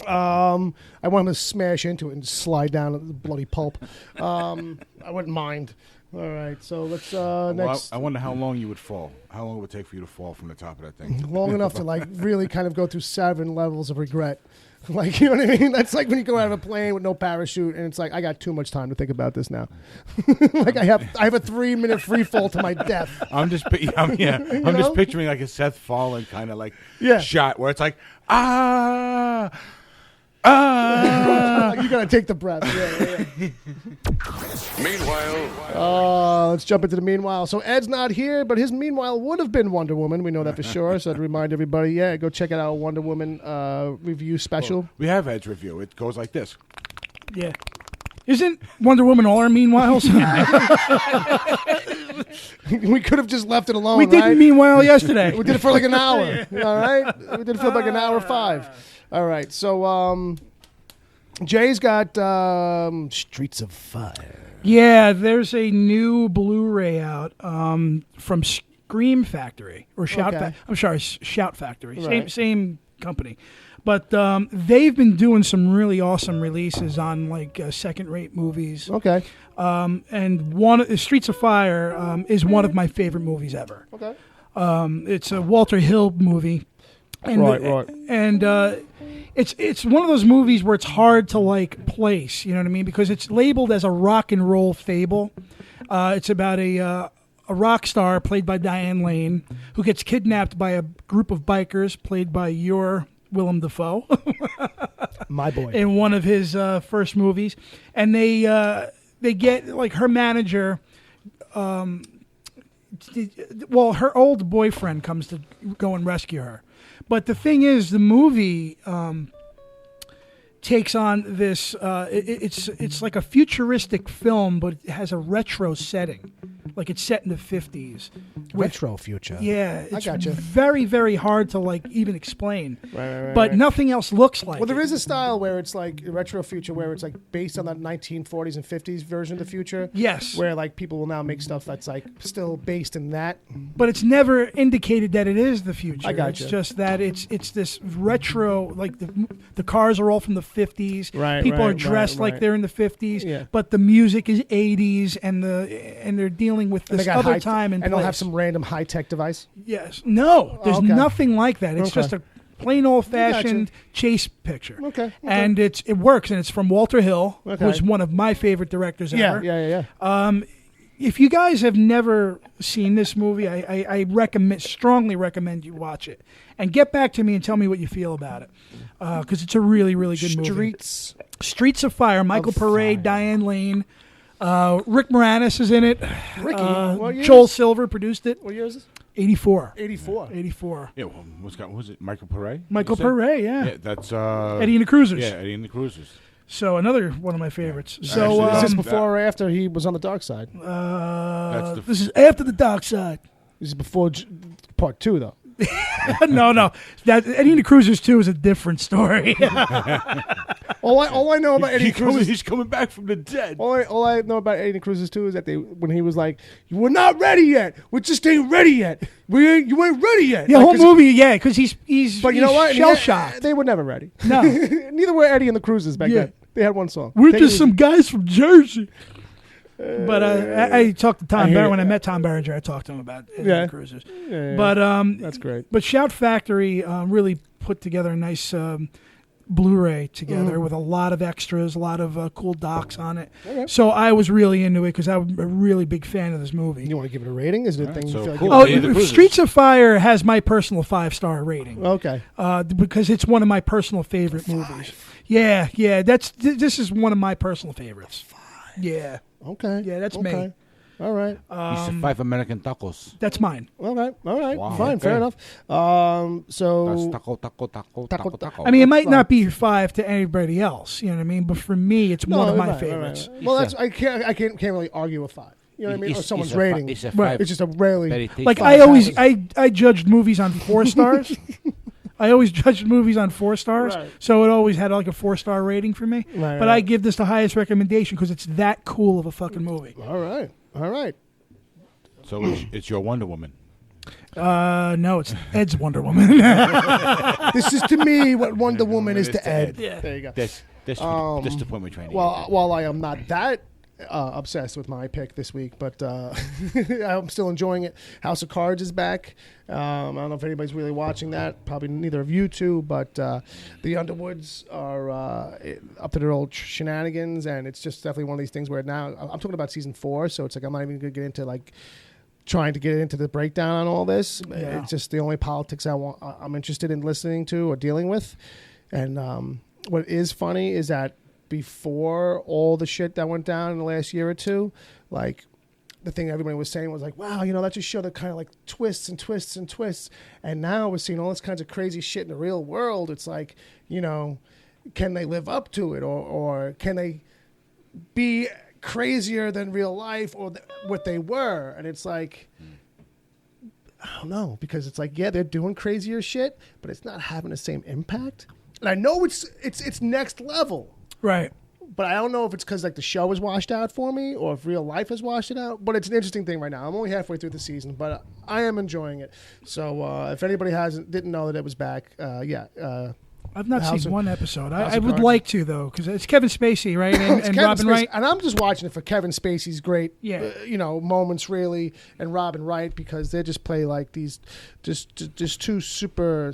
I want him to smash into it and slide down the bloody pulp. I wouldn't mind. All right, so let's next. I wonder how long you would fall. How long it would take for you to fall from the top of that thing? Long enough to really kind of go through 7 levels of regret. You know what I mean? That's like when you go out of a plane with no parachute, and it's like, I got too much time to think about this now. I have a 3-minute free fall to my death. I'm just picturing like a Seth Fallen kind of shot where it's like You gotta take the breath. Yeah. Meanwhile, let's jump into the meanwhile. So Ed's not here, but his meanwhile would have been Wonder Woman. We know that for sure. So I'd remind everybody, go check out our Wonder Woman review special. we have Ed's review. It goes like this. Yeah. Isn't Wonder Woman all our meanwhiles? We could have just left it alone. We did meanwhile yesterday. We did it for like an hour. All right, we did it for like an hour 5. All right, so Jay's got Streets of Fire. Yeah, there's a new Blu-ray out from Scream Factory or Shout. Okay. I'm sorry, Shout Factory. Right. Same company, but they've been doing some really awesome releases on second-rate movies. Okay. And Streets of Fire is one of my favorite movies ever. Okay. It's a Walter Hill movie. And Right. And it's one of those movies where it's hard to place, you know what I mean? Because it's labeled as a rock and roll fable. It's about a rock star played by Diane Lane who gets kidnapped by a group of bikers played by your Willem Dafoe. My boy. In one of his first movies, and they get her manager. Her old boyfriend comes to go and rescue her. But the thing is, the movie takes on this. It's like a futuristic film, but it has a retro setting. Like it's set in the 50s. Retro future. Yeah, it's gotcha. very, very hard to even explain. Right, but nothing else looks like. Well, there it. is a style where it's like a retro future, where it's based on that 1940s and 50s version of the future. Yes. Where people will now make stuff that's still based in that. But it's never indicated that it is the future. I gotcha. It's just that it's this retro, the cars are all from the 50s. Right. People are dressed like they're in the 50s. Yeah. But the music is 80s, and they're dealing with this other time and they'll place. have some random high tech device. Yes. No, there's okay. nothing like that. It's Okay. just a plain old fashioned chase picture. Okay. And it works, and it's from Walter Hill, Okay. who's one of my favorite directors ever. Yeah. If you guys have never seen this movie, I strongly recommend you watch it and get back to me and tell me what you feel about it, because it's a really, really good movie. Streets of Fire. Michael Paré, Diane Lane, Rick Moranis is in it. Ricky, what year Joel is- Silver produced it. What year is this? 84. 84. Yeah, well, was it Michael Paré? Michael You said? Paré, yeah. Yeah, that's Eddie and the Cruisers. Yeah, Eddie and the Cruisers. So another one of my favorites. Yeah. So Actually, Is this before or after he was on the dark side? That's the this is after the Dark Side. This is before part 2, though. No. That Eddie and the Cruisers 2 is a different story. All I know about Eddie and the Cruisers, He's coming back from the dead. all I know about Eddie and the Cruisers too is that when he was like, "We're not ready yet. We just ain't ready yet. You ain't ready yet." The Like, whole movie, because he's But you know what? shell shocked. They were never ready. No. Neither were Eddie and the Cruisers back Yeah. then. They had one song. We're Take just it some guys from Jersey. But I talked to I Tom hear Berenger you. when I met Tom Berenger. I talked to him about Eddie and the Cruisers. Yeah. But That's great. But Shout Factory really put together a nice Blu-ray together with a lot of extras, a lot of cool docs on it. Okay. So I was really into it because I'm a really big fan of this movie. You want to give it a rating? Is it a thing you so feel like? cool. Oh, Eddie and the Cruisers. Streets of Fire has my personal 5-star rating. Okay. Because it's one of my personal favorite movies. Yeah. This is one of my personal favorites. Yeah. Okay. Yeah, that's okay. me. All right. He's the 5 American tacos. That's mine. Okay. All right. Wow. Fine. Okay. Fair enough. That's So taco. I mean, it might not be 5 to anybody else. You know what I mean? But for me, it's one of my right, favorites. right. Well, I can't really argue a 5. You know what I mean? Or someone's rating. It's a Right. 5. It's just a rarely. Very tasty. Like Five I judged movies on 4 stars. I always judged movies on 4 stars, Right. so it always had like a 4-star rating for me. Right, but right. I give this the highest recommendation because it's that cool of a fucking movie. All right. So it's your Wonder Woman. No, it's Ed's Wonder Woman. This is to me what Wonder Woman is It's to Ed. Yeah. There you go. That's the point we're trying to Well, while I am not that obsessed with my pick this week, but I'm still enjoying it. House of Cards is back. I don't know if anybody's really watching that. Probably neither of you two, but the Underwoods are up to their old shenanigans, and it's just definitely one of these things where now I'm talking about season 4, so it's like I'm not even going to get into like trying to get into the breakdown on all this. Yeah. It's just the only politics I'm interested in listening to or dealing with. And what is funny is that before all the shit that went down in the last year or two, like the thing everybody was saying was like, wow, that just showed the kind of like twists and twists and twists. And now we're seeing all this kinds of crazy shit in the real world. It's like, can they live up to it, or can they be crazier than real life or what they were? And it's like, I don't know, because it's like, yeah, they're doing crazier shit, but it's not having the same impact. And I know it's next level. Right. But I don't know if it's because like the show is washed out for me or if real life has washed it out. But it's an interesting thing right now. I'm only halfway through the season, but I am enjoying it. So if anybody didn't know that it was back, I've not House seen of- one episode. House I of would Cards. like to, though, because it's Kevin Spacey, right? It's And Kevin Robin Spacey. Wright. And I'm just watching it for Kevin Spacey's great, Yeah. moments really, and Robin Wright, because they just play like these, just two super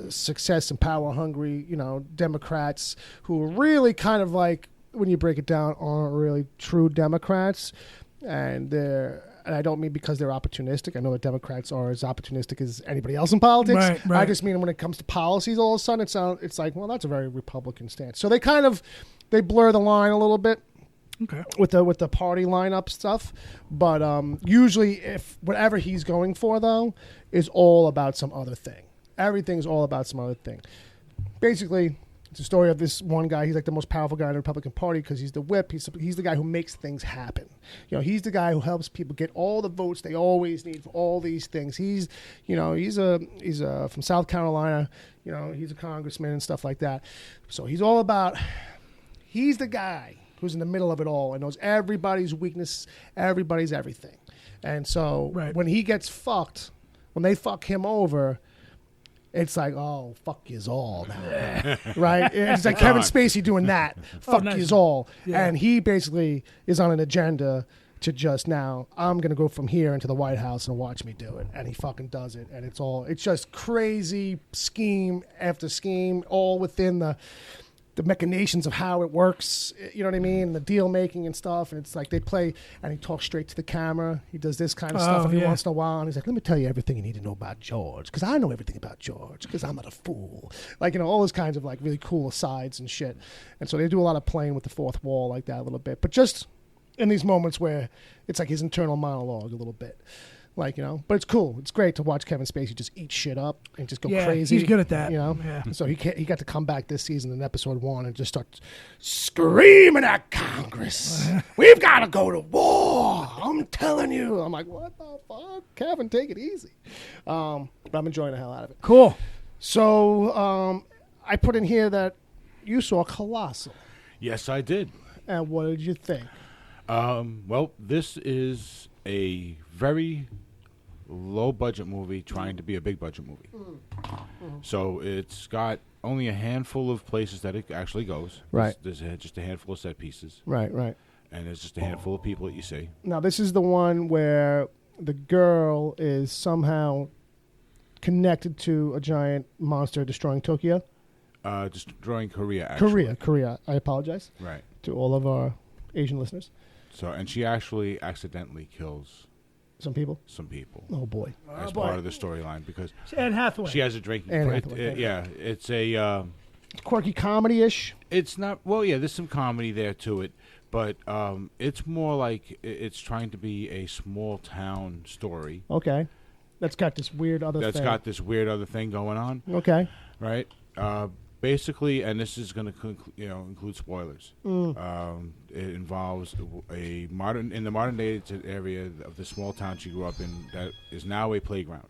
success and power hungry, Democrats who are really kind of like, when you break it down, aren't really true Democrats, and I don't mean because they're opportunistic. I know that Democrats are as opportunistic as anybody else in politics. Right. I just mean when it comes to policies, all of a sudden it's like, well, that's a very Republican stance. So they blur the line a little bit. Okay. With the party lineup stuff, but usually if whatever he's going for though is all about some other thing. Everything's all about some other thing. Basically, it's a story of this one guy. He's like the most powerful guy in the Republican Party because he's the whip. He's the guy who makes things happen. He's the guy who helps people get all the votes they always need for all these things. He's from South Carolina. He's a congressman and stuff like that. So he's the guy who's in the middle of it all and knows everybody's weakness, everybody's everything. And so when he gets fucked, when they fuck him over, it's like, oh, fuck yous all now. Right? It's like Kevin Spacey doing that. Fuck nice. yous all. Yeah. And he basically is on an agenda to just now, I'm going to go from here into the White House and watch me do it. And he fucking does it. And it's just crazy scheme after scheme, all within the machinations of how it works, you know what I mean? The deal making and stuff. And it's like they play, and he talks straight to the camera. He does this kind of stuff every once in a while. And he's like, let me tell you everything you need to know about George, because I know everything about George, because I'm not a fool. Like, all those kinds of like really cool asides and shit. And so they do a lot of playing with the fourth wall like that a little bit. But just in these moments where it's like his internal monologue a little bit. Like, but it's cool. It's great to watch Kevin Spacey just eat shit up and just go crazy. He's good at that. Yeah. So he got to come back this season in episode 1 and just start screaming at Congress. We've got to go to war. more. I'm telling you. I'm like, what the fuck? Kevin, take it easy. But I'm enjoying the hell out of it. Cool. So I put in here that you saw Colossal. Yes, I did. And what did you think? Well, this is a very low-budget movie trying to be a big-budget movie. So it's got only a handful of places that it actually goes. Right. There's just a handful of set pieces. Right. And there's just a handful of people that you see. Now, this is the one where the girl is somehow connected to a giant monster destroying Tokyo. Destroying Korea, actually. Korea. I apologize Right. to all of our Asian listeners. So, and she actually accidentally kills Some people. some people Oh, boy. as part of the storyline because Anne Hathaway. she has a drinking. Anne It- Hathaway, okay. yeah, it's a. Quirky comedy-ish. It's not. Well, yeah, there's some comedy there to it, but it's more like it's trying to be a small town story Okay. That's got this weird other that's thing. got this weird other thing going on, Okay. right? Basically, and this is going to include spoilers. It involves in the modern day area of the small town she grew up in that is now a playground.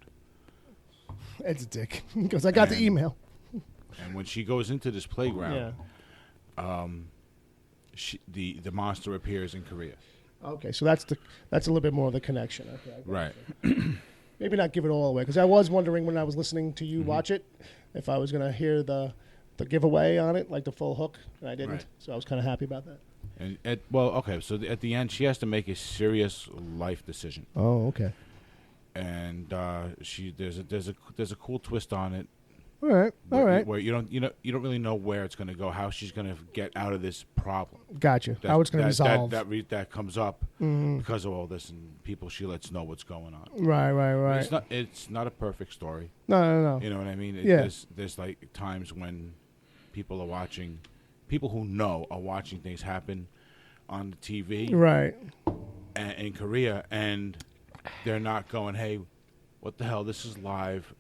It's a dick. Because I got the And- email. And when she goes into this playground, Yeah. the monster appears in Korea. Okay, so that's a little bit more of the connection. Okay. I got Right. you. Maybe not give it all away, because I was wondering when I was listening to you Mm-hmm. watch it if I was going to hear the giveaway on it, like the full hook, and I didn't. Right. So I was kind of happy about that. And so at the end, she has to make a serious life decision, Oh, okay. and there's a cool twist on it. All right. All right. Where you don't really know where it's going to go, how she's going to get out of this problem. Gotcha. How it's going to resolve. That comes up because of all this, and people she lets know what's going on. Right. It's not a perfect story. No. You know what I mean? Yeah. There's like times when people who know are watching things happen on the TV Right. in Korea, and they're not going, hey, what the hell? This is live.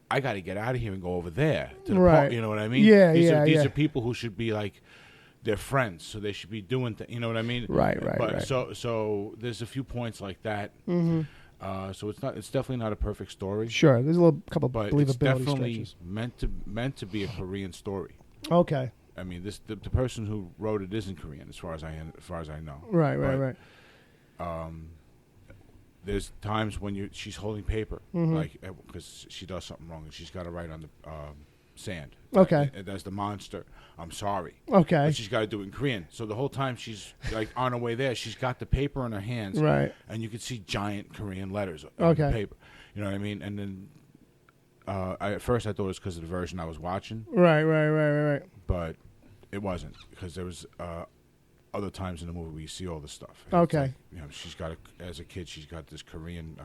I got to get out of here and go over there to the Right. park. You know what I mean? Yeah, These yeah. are people who should be like they're friends, so they should be doing things. You know what I mean? Right. But so there's a few points like that. So it's definitely not a perfect story. Sure. There's a couple But believability it's definitely stretches. meant to be a Korean story. Okay. I mean, the person who wrote it isn't Korean, as far as I know. Right. There's times when she's holding paper, like because she does something wrong, and she's got to write on the sand. Okay. That's the monster. I'm sorry. Okay. But she's got to do it in Korean. So the whole time she's like on her way there, she's got the paper in her hands, Right. and you can see giant Korean letters on Okay. the paper. You know what I mean? And then at first I thought it was because of the version I was watching, Right. but it wasn't, because there was other times in the movie where you see all this stuff. And it's Okay. like, she's got as a kid, she's got this Korean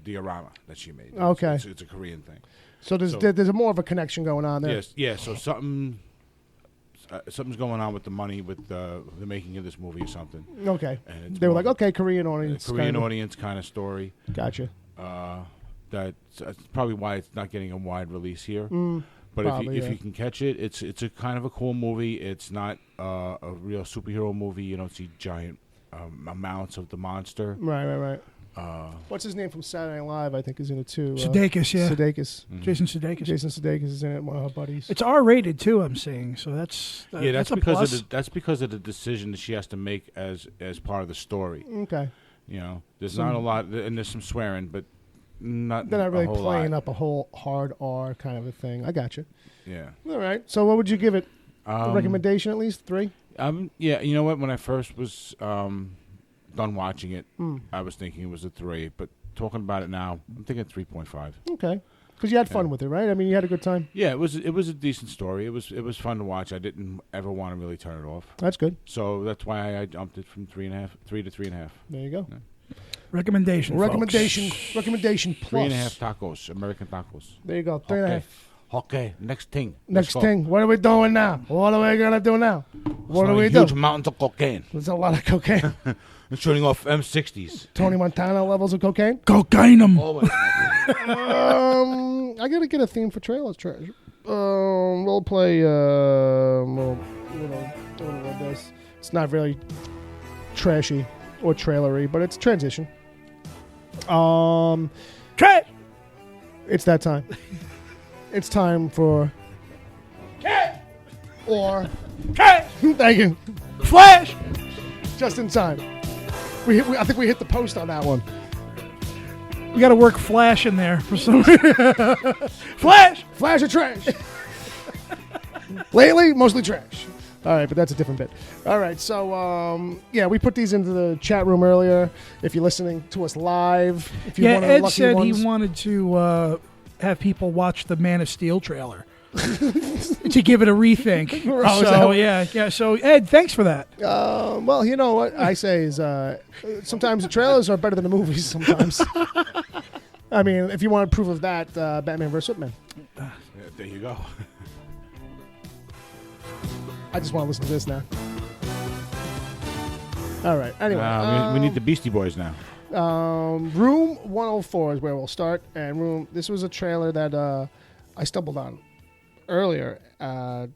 diorama that she made. Okay. It's a Korean thing. So there's a more of a connection going on there. Yes, yeah. So something's going on with the money, with the making of this movie or something. Okay. And it's They were more like, of a okay, Korean audience. Korean kind of. audience kind of story. Gotcha. That's probably why it's not getting a wide release here. But probably, if yeah. you can catch it, it's a kind of a cool movie. It's not a real superhero movie. You don't see giant amounts of the monster. Right. What's his name from Saturday Night Live? I think is in it too. Sudeikis, yeah. Sudeikis. Jason Sudeikis. Jason Sudeikis is in it. One of her buddies. It's R-rated too. I'm saying so. That's That's a because plus. that's because of the decision that she has to make as part of the story. Okay. There's not a lot, and there's some swearing, but not. They're not really a whole playing lot. up a whole hard R kind of a thing. I got you. Yeah. All right. So what would you give it? A recommendation at least 3? Yeah. You know what? When I first was done watching it, I was thinking it was a 3, but talking about it now, I'm thinking 3.5. Okay. Because you had fun with it, right? I mean, you had a good time. Yeah, it was a decent story. It was fun to watch. I didn't ever want to really turn it off. That's good. So that's why I jumped it from 3 to 3.5. There you go. Recommendation. Recommendation plus. 3.5 tacos, American tacos. There you go. 3.5. Okay, next thing. Next Let's go. thing. What are we doing now? What are we going to do now? What do we do? Huge mountains of cocaine. There's a lot of cocaine. And shooting off M60s. Tony Montana levels of cocaine. Cocaine 'em. Always. I got to get a theme for trailers. We'll play we'll this. It's not really trashy. or trailery, but it's a transition. It's that time. It's time for or thank you, Flash. just in time. I think we hit the post on that one. We got to work Flash in there for some Flash Flash of trash. Lately, mostly trash. All right, but that's a different bit. All right, so we put these into the chat room earlier. If you're listening to us live, if you're one of the Ed lucky said ones, he wanted to have people watch the Man of Steel trailer to give it a rethink. So Ed, thanks for that. well, you know what I say is sometimes the trailers are better than the movies. Sometimes. I mean, if you want proof of that, Batman vs Superman. There you go. I just want to listen to this now. All right. Anyway, we need the Beastie Boys now. Room 104 is where we'll start. And this was a trailer that I stumbled on earlier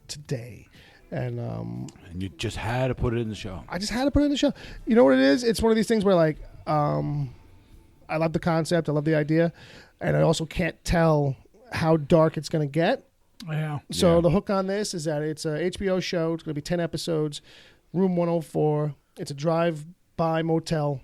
today. And you just had to put it in the show. I just had to put it in the show. You know what it is? It's one of these things where, like, I love the concept. I love the idea. And I also can't tell how dark it's going to get. Yeah. So the hook on this is that it's a HBO show. It's going to be 10 episodes. Room 104. It's a drive-by motel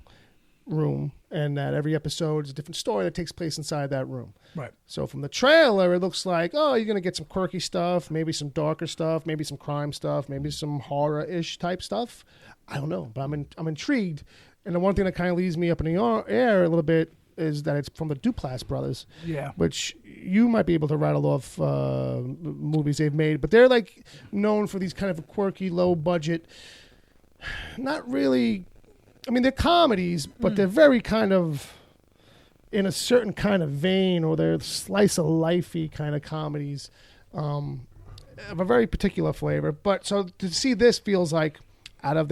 room, and that every episode is a different story that takes place inside that room. Right. So from the trailer, it looks like, you're going to get some quirky stuff, maybe some darker stuff, maybe some crime stuff, maybe some horror-ish type stuff. I don't know, but I'm intrigued. And the one thing that kind of leaves me up in the air a little bit is that it's from the Duplass brothers. Yeah. Which you might be able to rattle off movies they've made, but they're like known for these kind of quirky, low budget, not really, I mean, they're comedies, but they're very kind of in a certain kind of vein, or they're slice of lifey kind of comedies of a very particular flavor. But so to see this feels like out of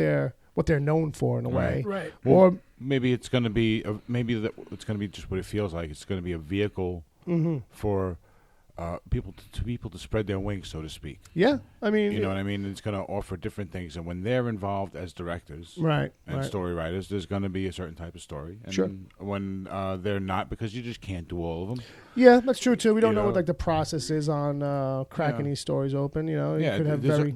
what they're known for in a way. Right. Or maybe it's going to be it's going to be just what it feels like. It's going to be a vehicle for people to spread their wings, so to speak. Yeah, I mean, you know what I mean. It's going to offer different things, and when they're involved as directors, and story writers, there's going to be a certain type of story. And sure. When they're not, because you just can't do all of them. Yeah, that's true too. We don't know what like the process is on cracking these stories open. You know, you could have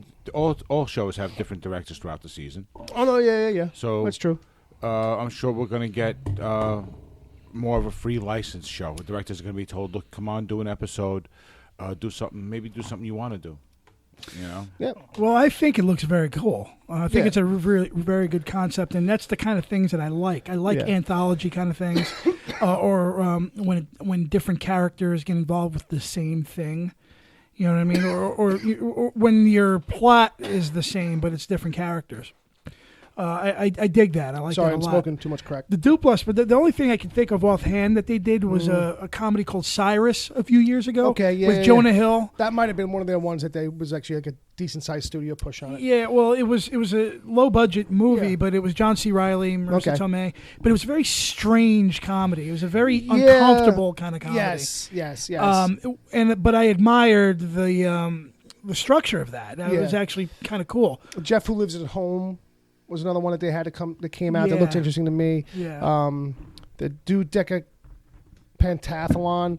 all shows have different directors throughout the season. Oh no, yeah. So that's true. I'm sure we're going to get more of a free license show. The directors are going to be told, "Look, come on, do an episode, do something. Maybe do something you want to do." You know. Yeah. Well, I think it looks very cool. I think it's a really, very good concept, and that's the kind of things that I like. I like anthology kind of things, or when different characters get involved with the same thing. You know what I mean? Or when your plot is the same, but it's different characters. I dig that. I like that a lot. Sorry, I'm smoking too much crack. The Duplass, but the only thing I can think of offhand that they did was a comedy called Cyrus a few years ago. Okay, yeah. With Jonah Hill. That might have been one of their ones that was actually like a decent sized studio push on it. Yeah, well, it was a low budget movie, but it was John C. Reilly, Marissa Tomei. But it was a very strange comedy. It was a very uncomfortable kind of comedy. Yes. But I admired the structure of that. That was actually kind of cool. Jeff Who Lives at Home was another one that they had that came out that looked interesting to me. Yeah. The Dodeca Pentathlon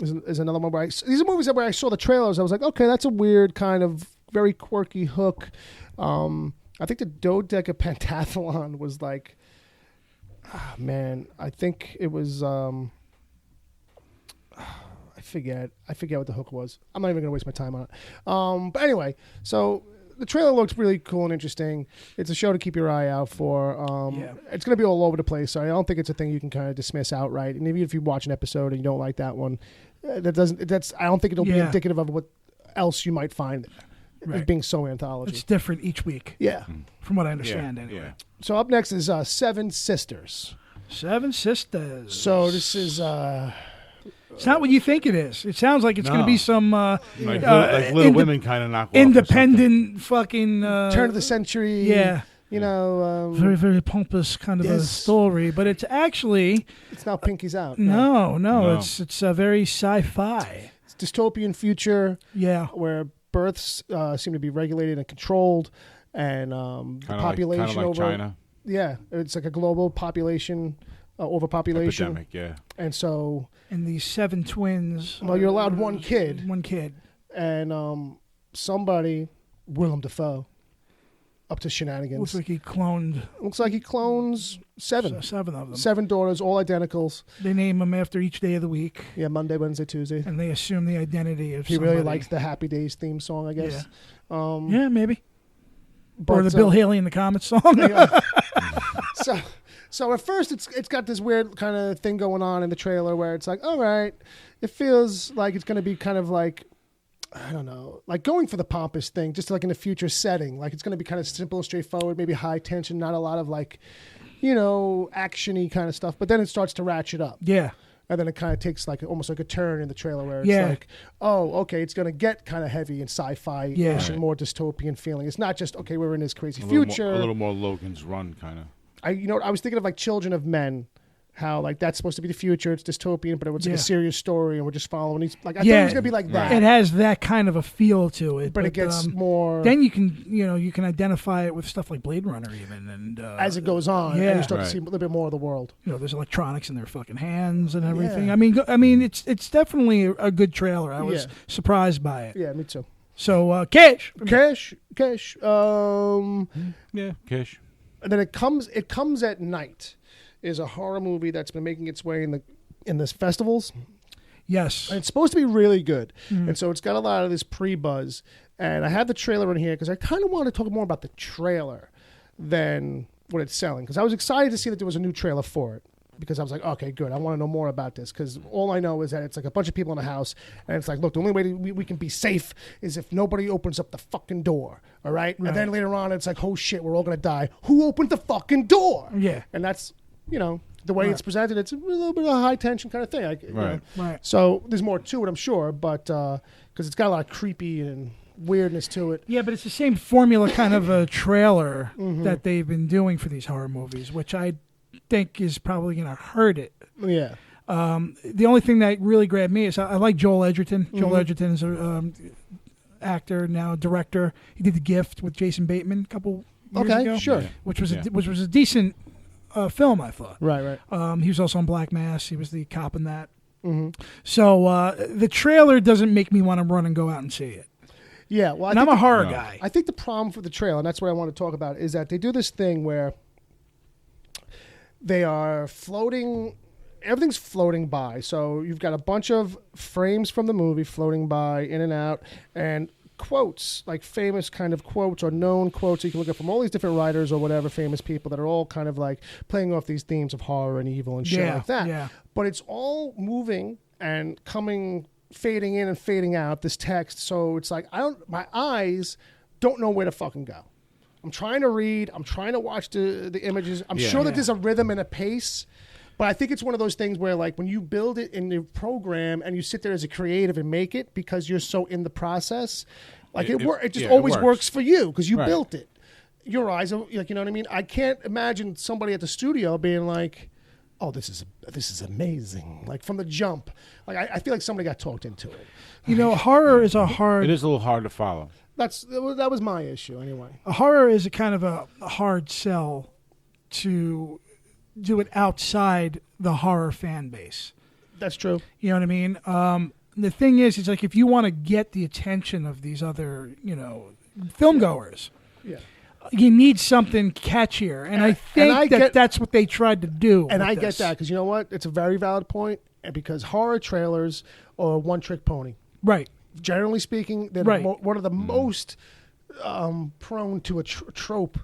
is another one where these are movies where I saw the trailers. I was like, okay, that's a weird kind of very quirky hook. I think the Dodeca Pentathlon was like, I think it was. I forget what the hook was. I'm not even gonna waste my time on it. But anyway, so. The trailer looks really cool and interesting. It's a show to keep your eye out for. It's going to be all over the place, so I don't think it's a thing you can kind of dismiss outright. And even if you watch an episode and you don't like that one, I don't think it'll be indicative of what else you might find as being so anthology. It's different each week. Yeah. From what I understand, anyway. Yeah. So up next is Seven Sisters. Seven Sisters. So this is... It's not what you think it is. It sounds like it's going to be some like Little Women kind of knockoff. Independent fucking turn of the century. Yeah, you know, very very pompous kind of a story. But it's actually now Pinky's Out. No. It's a very sci-fi. It's dystopian future. Yeah, where births seem to be regulated and controlled, and the population kind of like over China. Yeah, it's like a global population overpopulation. Epidemic, yeah. And so, And these 7 twins. well, you're allowed one kid, One kid. and somebody, Willem Dafoe, up to shenanigans. Looks like he cloned Looks like he clones 7. 7 of them. 7 daughters, all identicals. They name them after each day of the week, Yeah, Monday, Wednesday, Tuesday. and they assume the identity of He somebody. really likes the Happy Days theme song, I guess. Yeah, maybe. But, Or the Bill Haley in the Comet song. So at first it's got this weird kind of thing going on in the trailer where it's like, all right, it feels like it's going to be kind of like, I don't know, like going for the pompous thing, just like in a future setting. Like it's going to be kind of simple, straightforward, maybe high tension, not a lot of like, action-y kind of stuff. But then it starts to ratchet up. Yeah. And then it kind of takes like almost like a turn in the trailer where it's Yeah. like, oh, okay, it's going to get kind of heavy and sci-fi Yeah. and more dystopian feeling. It's not just, okay, we're in this crazy A little future. a little more Logan's Run, kind of. I was thinking of like Children of Men, how like that's supposed to be the future. It's dystopian, but it was like a Yeah. serious story, and we're just following. I thought it was gonna be like that, It has that kind of a feel to it. but it gets more Then you can identify it with stuff like Blade Runner even, and as it goes on. yeah. And you start to Right. see a little bit more of the world. there's electronics in their fucking hands and everything. Yeah. I mean, it's definitely a good trailer. I was Yeah. surprised by it. Yeah, me too. So, Cash. Cash. Yeah, Kish. And then it comes at night. Is a horror movie that's been making its way in this festivals. Yes. And it's supposed to be really good. And so it's got a lot of this pre-buzz. And I have the trailer in here because I kind of want to talk more about the trailer than what it's selling. Because I was excited to see that there was a new trailer for it. Because I was like, okay, good. I want to know more about this. Because all I know is that it's like a bunch of people in a house. And it's like, look, the only way we can be safe is if nobody opens up the fucking door. All right? And then later on, it's like, oh, shit, we're all going to die. Who opened the fucking door? Yeah. And that's... the way it's presented, it's a little bit of a high tension kind of thing. Right. Right. So there's more to it, I'm sure, but because it's got a lot of creepy and weirdness to it. Yeah, but it's the same formula kind of a trailer that they've been doing for these horror movies, which I think is probably going to hurt it. Yeah. The only thing that really grabbed me is I like Joel Edgerton. Joel Edgerton is a actor, now director. He did The Gift with Jason Bateman a couple years ago. Sure. Which was a decent film, I thought. Right. He was also on Black Mass. He was the cop in that. So the trailer doesn't make me want to run and go out and see it. Yeah. Well, And I'm a horror guy. I think the problem for the trailer, and that's what I want to talk about, is that they do this thing where they are floating. Everything's floating by. So you've got a bunch of frames from the movie floating by in and out, and quotes, like famous kind of quotes or known quotes you can look at from all these different writers or whatever, famous people that are all kind of like playing off these themes of horror and evil and shit like that. Yeah. But it's all moving and fading in and fading out, this text. So it's like my eyes don't know where to fucking go. I'm trying to read. I'm trying to watch the images. I'm sure that there's a rhythm and a pace. But I think it's one of those things where, like, when you build it in the program and you sit there as a creative and make it because you're so in the process, like it just always works for you because you built it. Your eyes are like, you know what I mean? I can't imagine somebody at the studio being like, "Oh, this is amazing!" Like from the jump. Like I feel like somebody got talked into it. Horror is a hard. It is a little hard to follow. That was my issue anyway. A horror is a kind of a hard sell to do it outside the horror fan base. That's true. You know what I mean? The thing is, it's like if you want to get the attention of these other, film goers, you need something catchier. And I think that's what they tried to do. And I get that because you know what? It's a very valid point. And because horror trailers are a one-trick pony. Right. Generally speaking, they're one of the most prone to a trope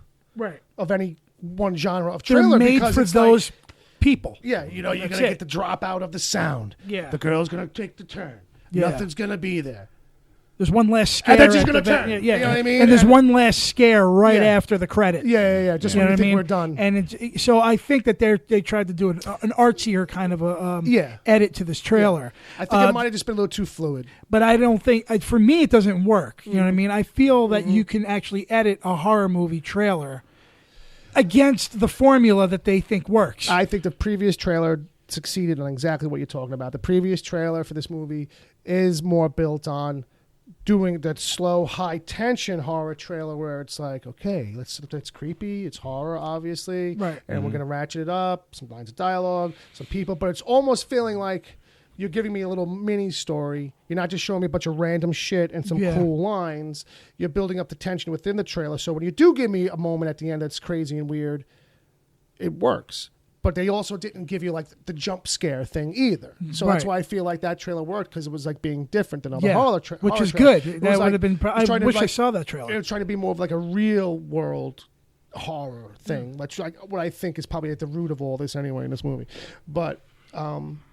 of any one genre of trailer. They're made because for it's those people. Yeah, you're going to get the drop out of the sound. Yeah. The girl's going to take the turn. Yeah. Nothing's going to be there. There's one last scare. And then she's at going to the turn. Yeah. You know what I mean? And there's one last scare right after the credit. Yeah. Just when you think we're done. And so I think that they tried to do an artsier kind of a edit to this trailer. I think it might have just been a little too fluid. But I don't think, for me, it doesn't work. You know what I mean? I feel that you can actually edit a horror movie trailer against the formula that they think works. I think the previous trailer succeeded on exactly what you're talking about. The previous trailer for this movie is more built on doing that slow, high tension horror trailer where it's like, okay, it's creepy, it's horror, obviously, Right. and we're gonna ratchet it up, some lines of dialogue, some people, but it's almost feeling like you're giving me a little mini story. You're not just showing me a bunch of random shit and some cool lines. You're building up the tension within the trailer. So when you do give me a moment at the end that's crazy and weird, it works. But they also didn't give you like the jump scare thing either. So that's why I feel like that trailer worked, because it was like being different than other horror trailers. Which is good. That would have been. I wish I saw that trailer. It was trying to be more of like a real world horror thing. That's like what I think is probably at the root of all this anyway in this movie. But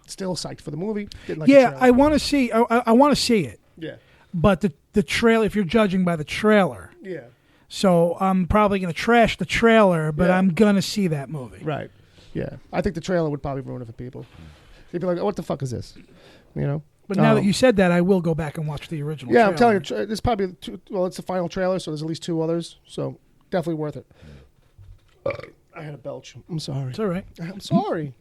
still psyched for the movie. Didn't like the trailer. I want to see. I want to see it. Yeah. But the trailer, if you're judging by the trailer, so I'm probably going to trash the trailer, but I'm going to see that movie. Right. Yeah. I think the trailer would probably ruin it for people. They'd be like, oh, what the fuck is this? You know? But now that you said that, I will go back and watch the original trailer. trailer. I'm telling you, there's probably it's the final trailer, so there's at least 2 others. So definitely worth it. I had a belch. I'm sorry. It's all right. I'm sorry.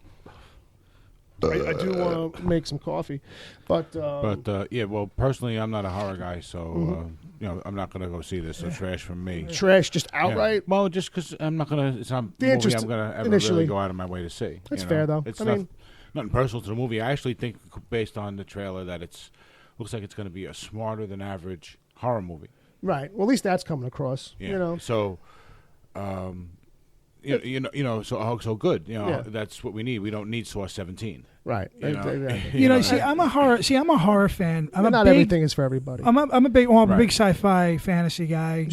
I do want to make some coffee, but well, personally, I'm not a horror guy, so I'm not gonna go see this. So trash from me. Trash, just outright. Yeah. Well, just because I'm not gonna. It's not The a movie interest I'm gonna ever initially. really go out of my way to see. That's fair, though. It's I mean, nothing personal to the movie. I actually think, based on the trailer, that looks like it's gonna be a smarter than average horror movie. Right. Well, at least that's coming across. Yeah. You know. So. So good. That's what we need. We don't need Saw 17. Right. I'm a horror fan. Not everything is for everybody. I'm a big sci-fi fantasy guy.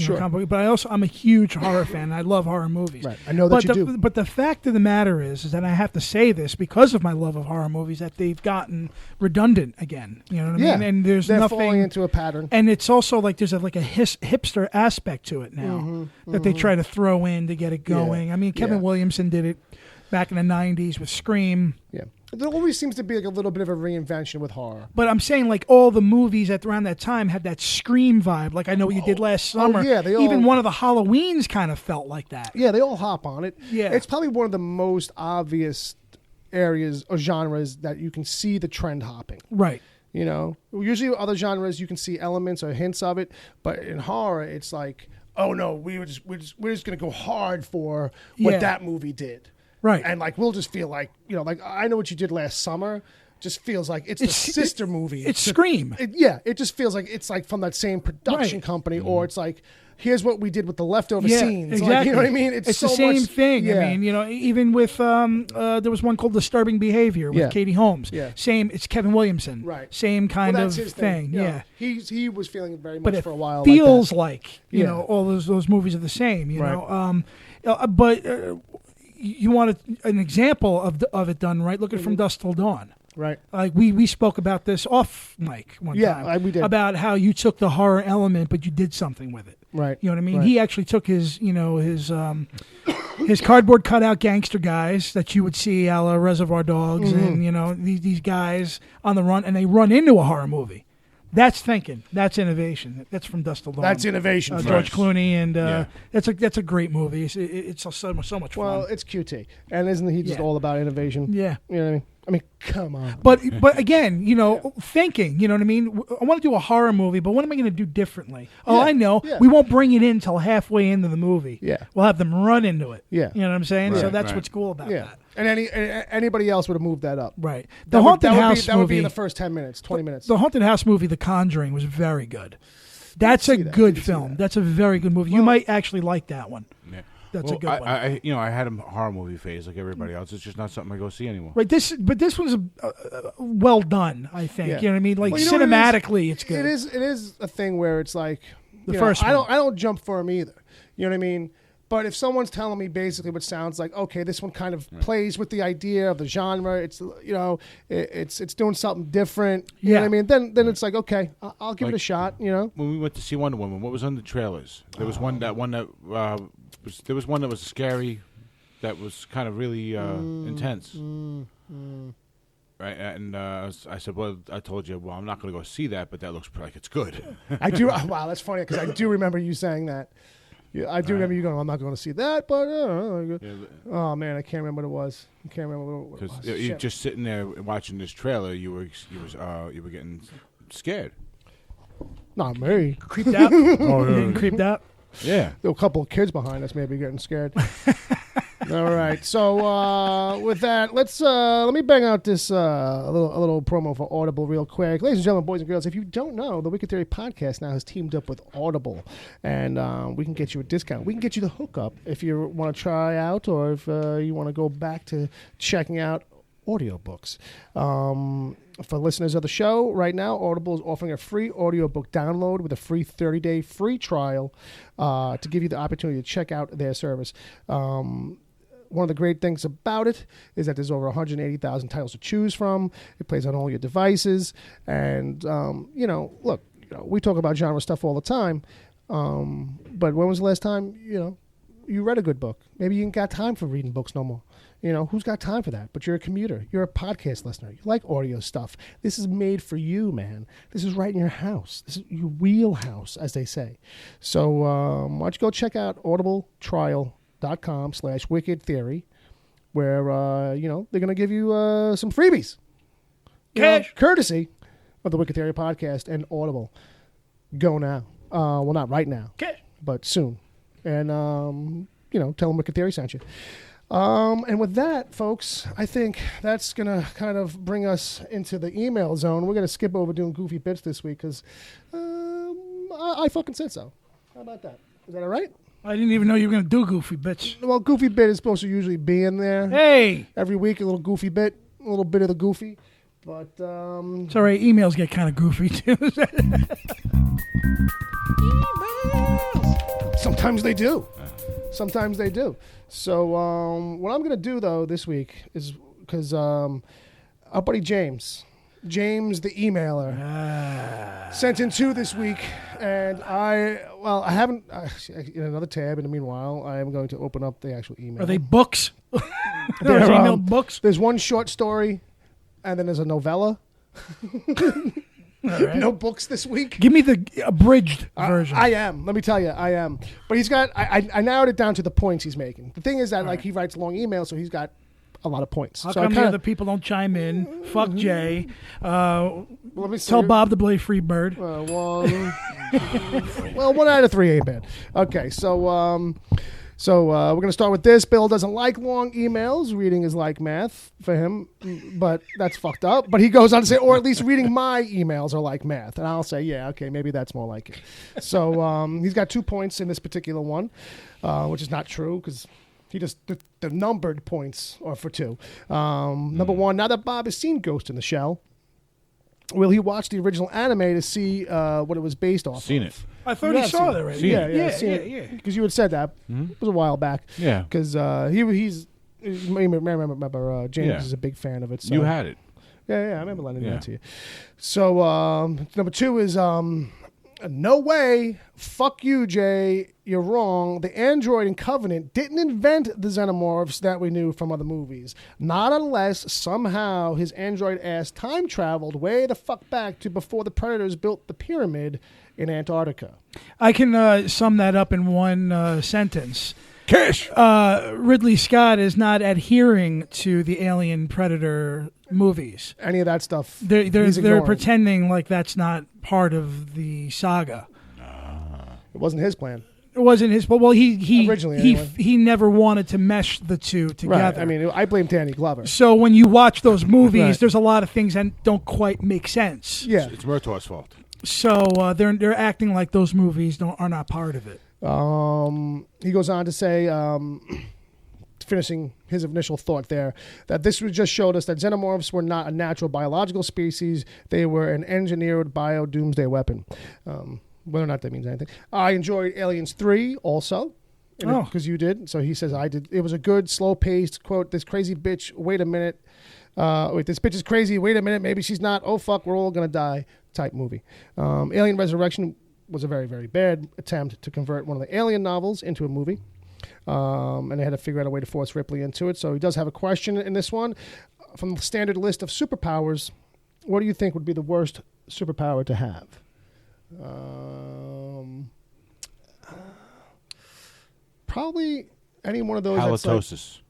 But I'm a huge horror fan. I love horror movies. Right. I know that you do. But the fact of the matter is that I have to say this because of my love of horror movies, that they've gotten redundant again. You know what I mean? And they're falling into a pattern. And it's also like there's a hipster aspect to it now that they try to throw in to get it going. Yeah. I mean, Kevin Williamson did it back in the 90s with Scream. Yeah. There always seems to be like a little bit of a reinvention with horror. But I'm saying like all the movies around that time had that Scream vibe. Like I Know What You Did Last Summer. Even one of the Halloweens kind of felt like that. Yeah, they all hop on it. Yeah. It's probably one of the most obvious areas or genres that you can see the trend hopping. Right. You know, usually other genres you can see elements or hints of it, but in horror it's like, oh no, we're just going to go hard for what that movie did. Right. And like we'll just feel like, like I Know What You Did Last Summer just feels like it's the sister movie. It's Scream. It just feels like it's like from that same production company, or it's like, here's what we did with the leftover scenes. Exactly. Like, you know what I mean? It's so the same thing. Yeah. I mean, even with there was one called Disturbing Behavior with Katie Holmes. Yeah. Same. It's Kevin Williamson. Right. Same kind Well, of that's his thing. Yeah. He was feeling very much But it for a while. feels like you know all those movies are the same. You know. But you want an example of it done right? Look at From Dusk Till Dawn. Right. Like we spoke about this off mic one time. Yeah, we did. About how you took the horror element, but you did something with it. Right. You know what I mean? Right. He actually took his cardboard cutout gangster guys that you would see a la Reservoir Dogs and these guys on the run, and they run into a horror movie. That's thinking. That's innovation. That's From Dusk Till Dawn. That's innovation. George Clooney, and that's a great movie. It's so much fun. Well, it's QT, and isn't he just all about innovation? Yeah. You know what I mean? I mean, come on. But again, thinking. You know what I mean? I want to do a horror movie, but what am I going to do differently? Oh, I know. Yeah. We won't bring it in until halfway into the movie. Yeah. We'll have them run into it. Yeah. You know what I'm saying? Right. So that's what's cool about that. And anybody else would have moved that up. Right. That would be movie in the first 10 minutes, 20 minutes. The Haunted House movie, The Conjuring, was very good. That's a good film. That's a very good movie. You might actually like that one. Yeah. That's a good one. I had a horror movie phase like everybody else. It's just not something I go see anymore. Right. But this one's well done. I think. Yeah. You know what I mean? Like cinematically, it's good. It is a thing where it's like the first one. I don't jump for them either. You know what I mean? But if someone's telling me basically what sounds like, okay, this one kind of plays with the idea of the genre, it's it's doing something different. You know what I mean? Then it's like, okay, I'll give it a shot. You know. When we went to see Wonder Woman, what was on the trailers? There was there was one that was scary, that was kind of really intense. Right, and I said, well, I told you, well, I'm not going to go see that, but that looks like it's good. I do. Wow, that's funny because I do remember you saying that. Yeah, I do remember you going, I'm not going to see that, but oh man, I can't remember what it was. I can't remember what it was. Because you're just sitting there watching this trailer, you were getting scared. Not me. Creeped out? Getting creeped out? Yeah. There were a couple of kids behind us maybe getting scared. All right. So with that, let me bang out this a little promo for Audible real quick. Ladies and gentlemen, boys and girls, if you don't know, the Wicked Theory podcast now has teamed up with Audible, and we can get you a discount. We can get you the hookup if you want to try out, or if you want to go back to checking out audiobooks. For listeners of the show, right now, Audible is offering a free audiobook download with a free 30-day free trial to give you the opportunity to check out their service. One of the great things about it is that there's over 180,000 titles to choose from. It plays on all your devices. And, look, we talk about genre stuff all the time. But when was the last time, you read a good book? Maybe you ain't got time for reading books no more. Who's got time for that? But you're a commuter. You're a podcast listener. You like audio stuff. This is made for you, man. This is right in your house. This is your wheelhouse, as they say. So why don't you go check out audibletrial.com/Wicked Theory, where, they're going to give you some freebies. Courtesy of the Wicked Theory podcast and Audible. Go now. Well, not right now, but soon. And, tell them Wicked Theory sent you. And with that, folks, I think that's going to kind of bring us into the email zone. We're going to skip over doing goofy bits this week because I fucking said so. How about that? Is that all right? I didn't even know you were going to do goofy bits. Well, goofy bit is supposed to usually be in there. Hey! Every week, a little goofy bit, a little bit of the goofy. But, it's all right. Emails get kind of goofy, too. Sometimes they do. Sometimes they do. So what I'm going to do, though, this week is because our buddy James the emailer, sent in 2 this week. And I haven't, in another tab in the meanwhile, I am going to open up the actual email. Are they books? They're email books? There's one short story, and then there's a novella. Right. No books this week. Give me the abridged version. I am. Let me tell you, I am. But he's got. I narrowed it down to the points he's making. The thing is that he writes long emails, so he's got a lot of points. How so come the other people don't chime in? Fuck Jay. Let me see. Tell Bob to play Freebird. 1 out of 3 ain't bad. Okay, so we're going to start with this. Bill doesn't like long emails. Reading is like math for him, but that's fucked up. But he goes on to say, or at least reading my emails are like math. And I'll say, yeah, okay, maybe that's more like it. So he's got 2 points in this particular one, which is not true because he just, the numbered points are for 2. Number 1, now that Bob has seen Ghost in the Shell, will he watch the original anime to see what it was based off Seen of? it. I thought he saw that already. Yeah. Because you had said that. It was a while back. Yeah. Because he's remember James is a big fan of it. So. You had it. Yeah, I remember letting that to you. So number 2 is no way. Fuck you, Jay. You're wrong. The android in Covenant didn't invent the xenomorphs that we knew from other movies. Not unless somehow his android ass time traveled way the fuck back to before the Predators built the pyramid in Antarctica. I can sum that up in one sentence. Cash! Ridley Scott is not adhering to the Alien Predator movies. Any of that stuff. They're pretending like that's not part of the saga. It wasn't his plan. It wasn't his. Well, he originally anyway. he never wanted to mesh the two together. Right. I mean, I blame Danny Glover. So when you watch those movies, there's a lot of things that don't quite make sense. Yeah, It's Murtaugh's fault. So they're acting like those movies are not part of it. He goes on to say, finishing his initial thought there, that this just showed us that xenomorphs were not a natural biological species. They were an engineered bio-doomsday weapon. Whether or not that means anything. I enjoyed Aliens 3 also. Because you did. So he says, I did. It was a good, slow-paced, quote, this crazy bitch, wait a minute. This bitch is crazy, wait a minute, maybe she's not, oh fuck, we're all going to die type movie. Alien Resurrection was a very, very bad attempt to convert one of the Alien novels into a movie. And they had to figure out a way to force Ripley into it. So he does have a question in this one. From the standard list of superpowers, what do you think would be the worst superpower to have? Probably any one of those. Halitosis.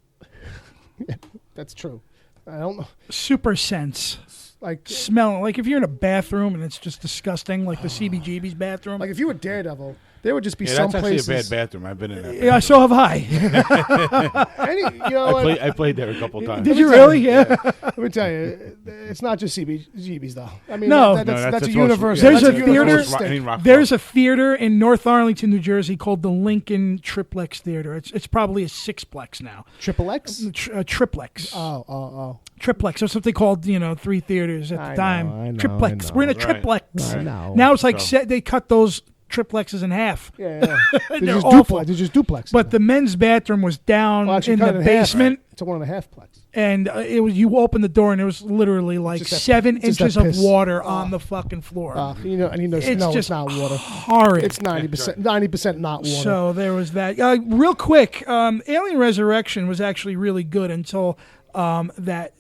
That's true. I don't know. Super sense. Like smelling. Like if you're in a bathroom and it's just disgusting, like the CBGB's bathroom. Like if you were Daredevil, there would just be Yeah, some that's places. actually a bad bathroom. I've been in that. Yeah, so have I. I played there a couple times. Did you really? Yeah. Let me tell you, it's not just CBGB's though. I mean, No. that's a also- universal. There's that's a universal theater- stick. There's a theater in North Arlington, New Jersey called the Lincoln Triplex Theater. It's probably a sixplex now. Triple X. Triplex. Oh. Triplex. That's what they called, 3 theaters at the time. I know, Triplex. I know. We're in a Right. triplex. I know. Now it's like So- they cut those triplexes in half. Yeah. They're They're just awful. duplex. They're just duplex. But the men's bathroom was down actually in cut the it in half. basement, It's a 1.5 plex. and it was you open the door and it was literally like Just that- 7 just that inches of piss. water on the fucking floor. And he knows. It's No, just it's not water. horrid. It's 90%. 90% not water. So there was that. Real quick, Alien Resurrection was actually really good until that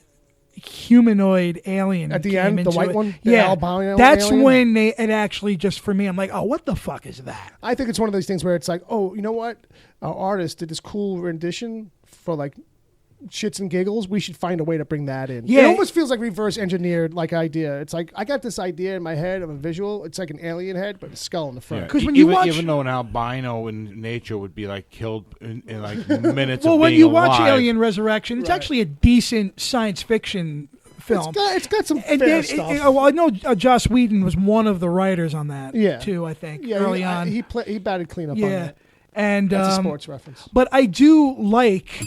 humanoid alien At the came end, the into white it. one? The Yeah, albino that's alien? when it actually just for me. I'm like, oh, what the fuck is that? I think it's one of those things where it's like, oh, you know what? Our artist did this cool rendition for like shits and giggles. We should find a way to bring that in. Yeah. It almost feels like reverse engineered like idea. It's like I got this idea in my head of a visual. It's like an alien head, but a skull in the front. 'Cause when you watch- even though an albino in nature would be like killed in like minutes. Well, of when being you watch alive, Alien Resurrection, it's Right. actually a decent science fiction film. It's got some And fair then, stuff. well, I know Joss Whedon was one of the writers on that, Yeah. too, I think, yeah, early on. he batted clean up on Yeah. that. And That's a sports reference. But I do like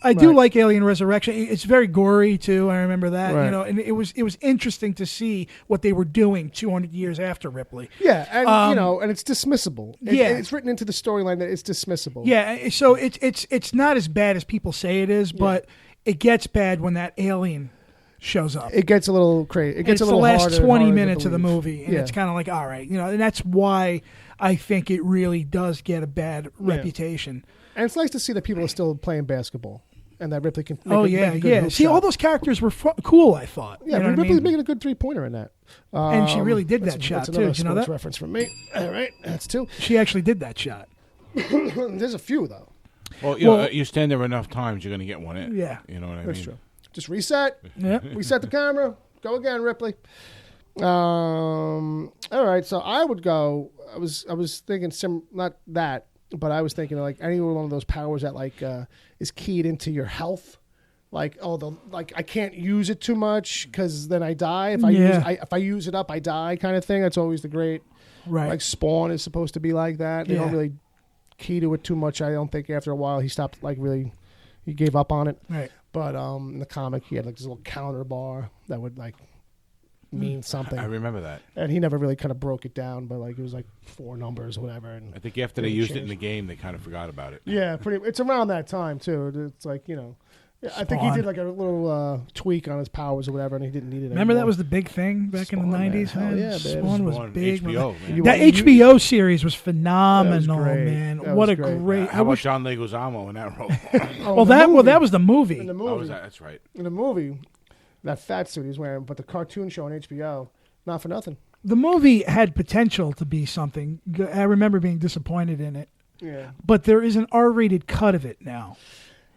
Right. like Alien Resurrection. It's very gory too. I remember that. Right. And it was interesting to see what they were doing 200 years after Ripley. Yeah, and and it's dismissible. Yeah. It's written into the storyline that it's dismissible. Yeah, so it's not as bad as people say it is, but it gets bad when that alien shows up. It gets a little crazy. It gets It's a the little last harder and 20 harder to minutes of the believe. movie, and Yeah. it's kind of like, all right, and that's why I think it really does get a bad reputation. And it's nice to see that people are still playing basketball, and that Ripley can. Make Oh a, yeah, make a good yeah. hoop See, shot. all those characters were cool. I thought. Yeah, you know what I Ripley's mean? making a good 3-pointer in that. And she really did that's- that shot, that's too. another Did you know sports that? reference from me. All right, that's 2. She actually did that shot. There's a few though. Well, you stand there enough times, you're going to get one in. Yeah. You know what I That's mean? true. Just reset. Yeah. Reset the camera. Go again, Ripley. All right, so I would go. I was thinking not that, but I was thinking like any one of those powers that like is keyed into your health. Like I can't use it too much because then I die. If I use it up, I die. Kind of thing. That's always the great. Right. Like Spawn is supposed to be like that. They don't really key to it too much. I don't think after a while he stopped he gave up on it. Right. But in the comic he had like this little counter bar that would like mean something. I remember that. And he never really kind of broke it down, but like it was like 4 numbers or whatever. And I think after they used it in the game, they kind of forgot about it. yeah, it's around that time too. It's like yeah, I think he Spawn. did like a little tweak on his powers or whatever, and he didn't need it. Remember that anymore. was the big thing back in Spawn, the man. 90s, Hell man? yeah, babe. Spawn was Spawn, big. HBO, man. man. That HBO series was phenomenal, great. man. That What was a great. great. How about John Leguizamo in that role? Oh, that was the movie. in the Oh, movie. that's right. In the movie, that fat suit he's wearing, but the cartoon show on HBO, not for nothing. The movie had potential to be something. I remember being disappointed in it. Yeah. But there is an R-rated cut of it now,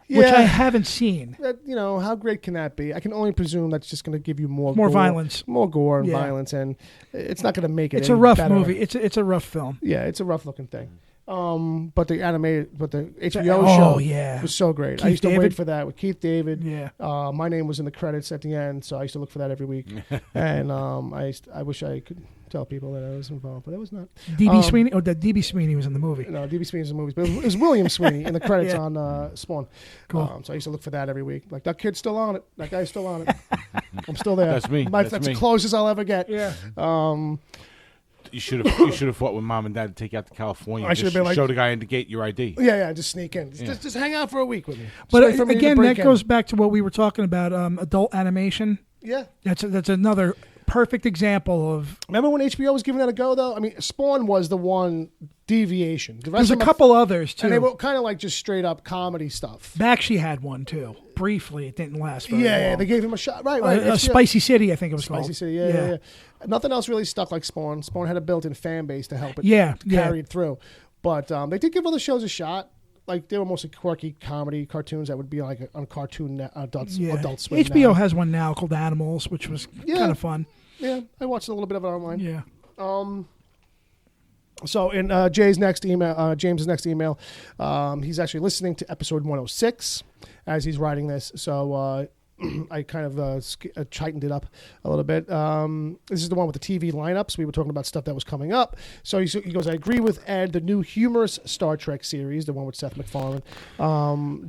which I haven't seen. That, how great can that be? I can only presume that's just going to give you more More gore, violence. more gore and Yeah. violence, and it's not going to make it. It's a any rough better. movie. It's a rough film. Yeah, it's a rough looking thing. But the HBO Oh, show yeah. was so great. I Keith used to wait David? for that with Keith David. Yeah. My name was in the credits at the end, so I used to look for that every week. And I wish I could tell people that I was involved, but I was not. DB Sweeney. Oh, that DB Sweeney was in the movie. No, DB Sweeney's in the movies, but it was William Sweeney in the credits Yeah. on Spawn. Cool. So I used to look for that every week. Like, that kid's still on it. That guy's still on it. I'm still there. That's me. That's That's me. as close as I'll ever get. Yeah. You should have fought with Mom and Dad to take you out to California. I should have been like- show the guy in the gate your ID. Yeah, just sneak in. Just hang out for a week with me. Just But wait for me to again, break that in. goes back to what we were talking about, adult animation. Yeah. That's another perfect example of. Remember when HBO was giving that a go, though? I mean, Spawn was the one deviation. The rest There's a of them- couple others too. And they were kind of like just straight up comedy stuff. Bakshi had one too. Briefly, it didn't last very Yeah, long. they gave him a shot. Right. HBO. Spicy City, I think it was Spicy called. City, yeah. Nothing else really stuck like Spawn. Spawn had a built-in fan base to help it Yeah, carry it through. But they did give other shows a shot. like they were mostly quirky comedy cartoons that would be like on Adult Swim. HBO now. has one now called Animals, which was kind of fun. Yeah, I watched a little bit of it online. Yeah. So in James's next email, he's actually listening to episode 106 as he's writing this. So I kind of tightened it up a little bit. This is the one with the TV lineups. We were talking about stuff that was coming up. So he goes, I agree with Ed. The new humorous Star Trek series, the one with Seth MacFarlane,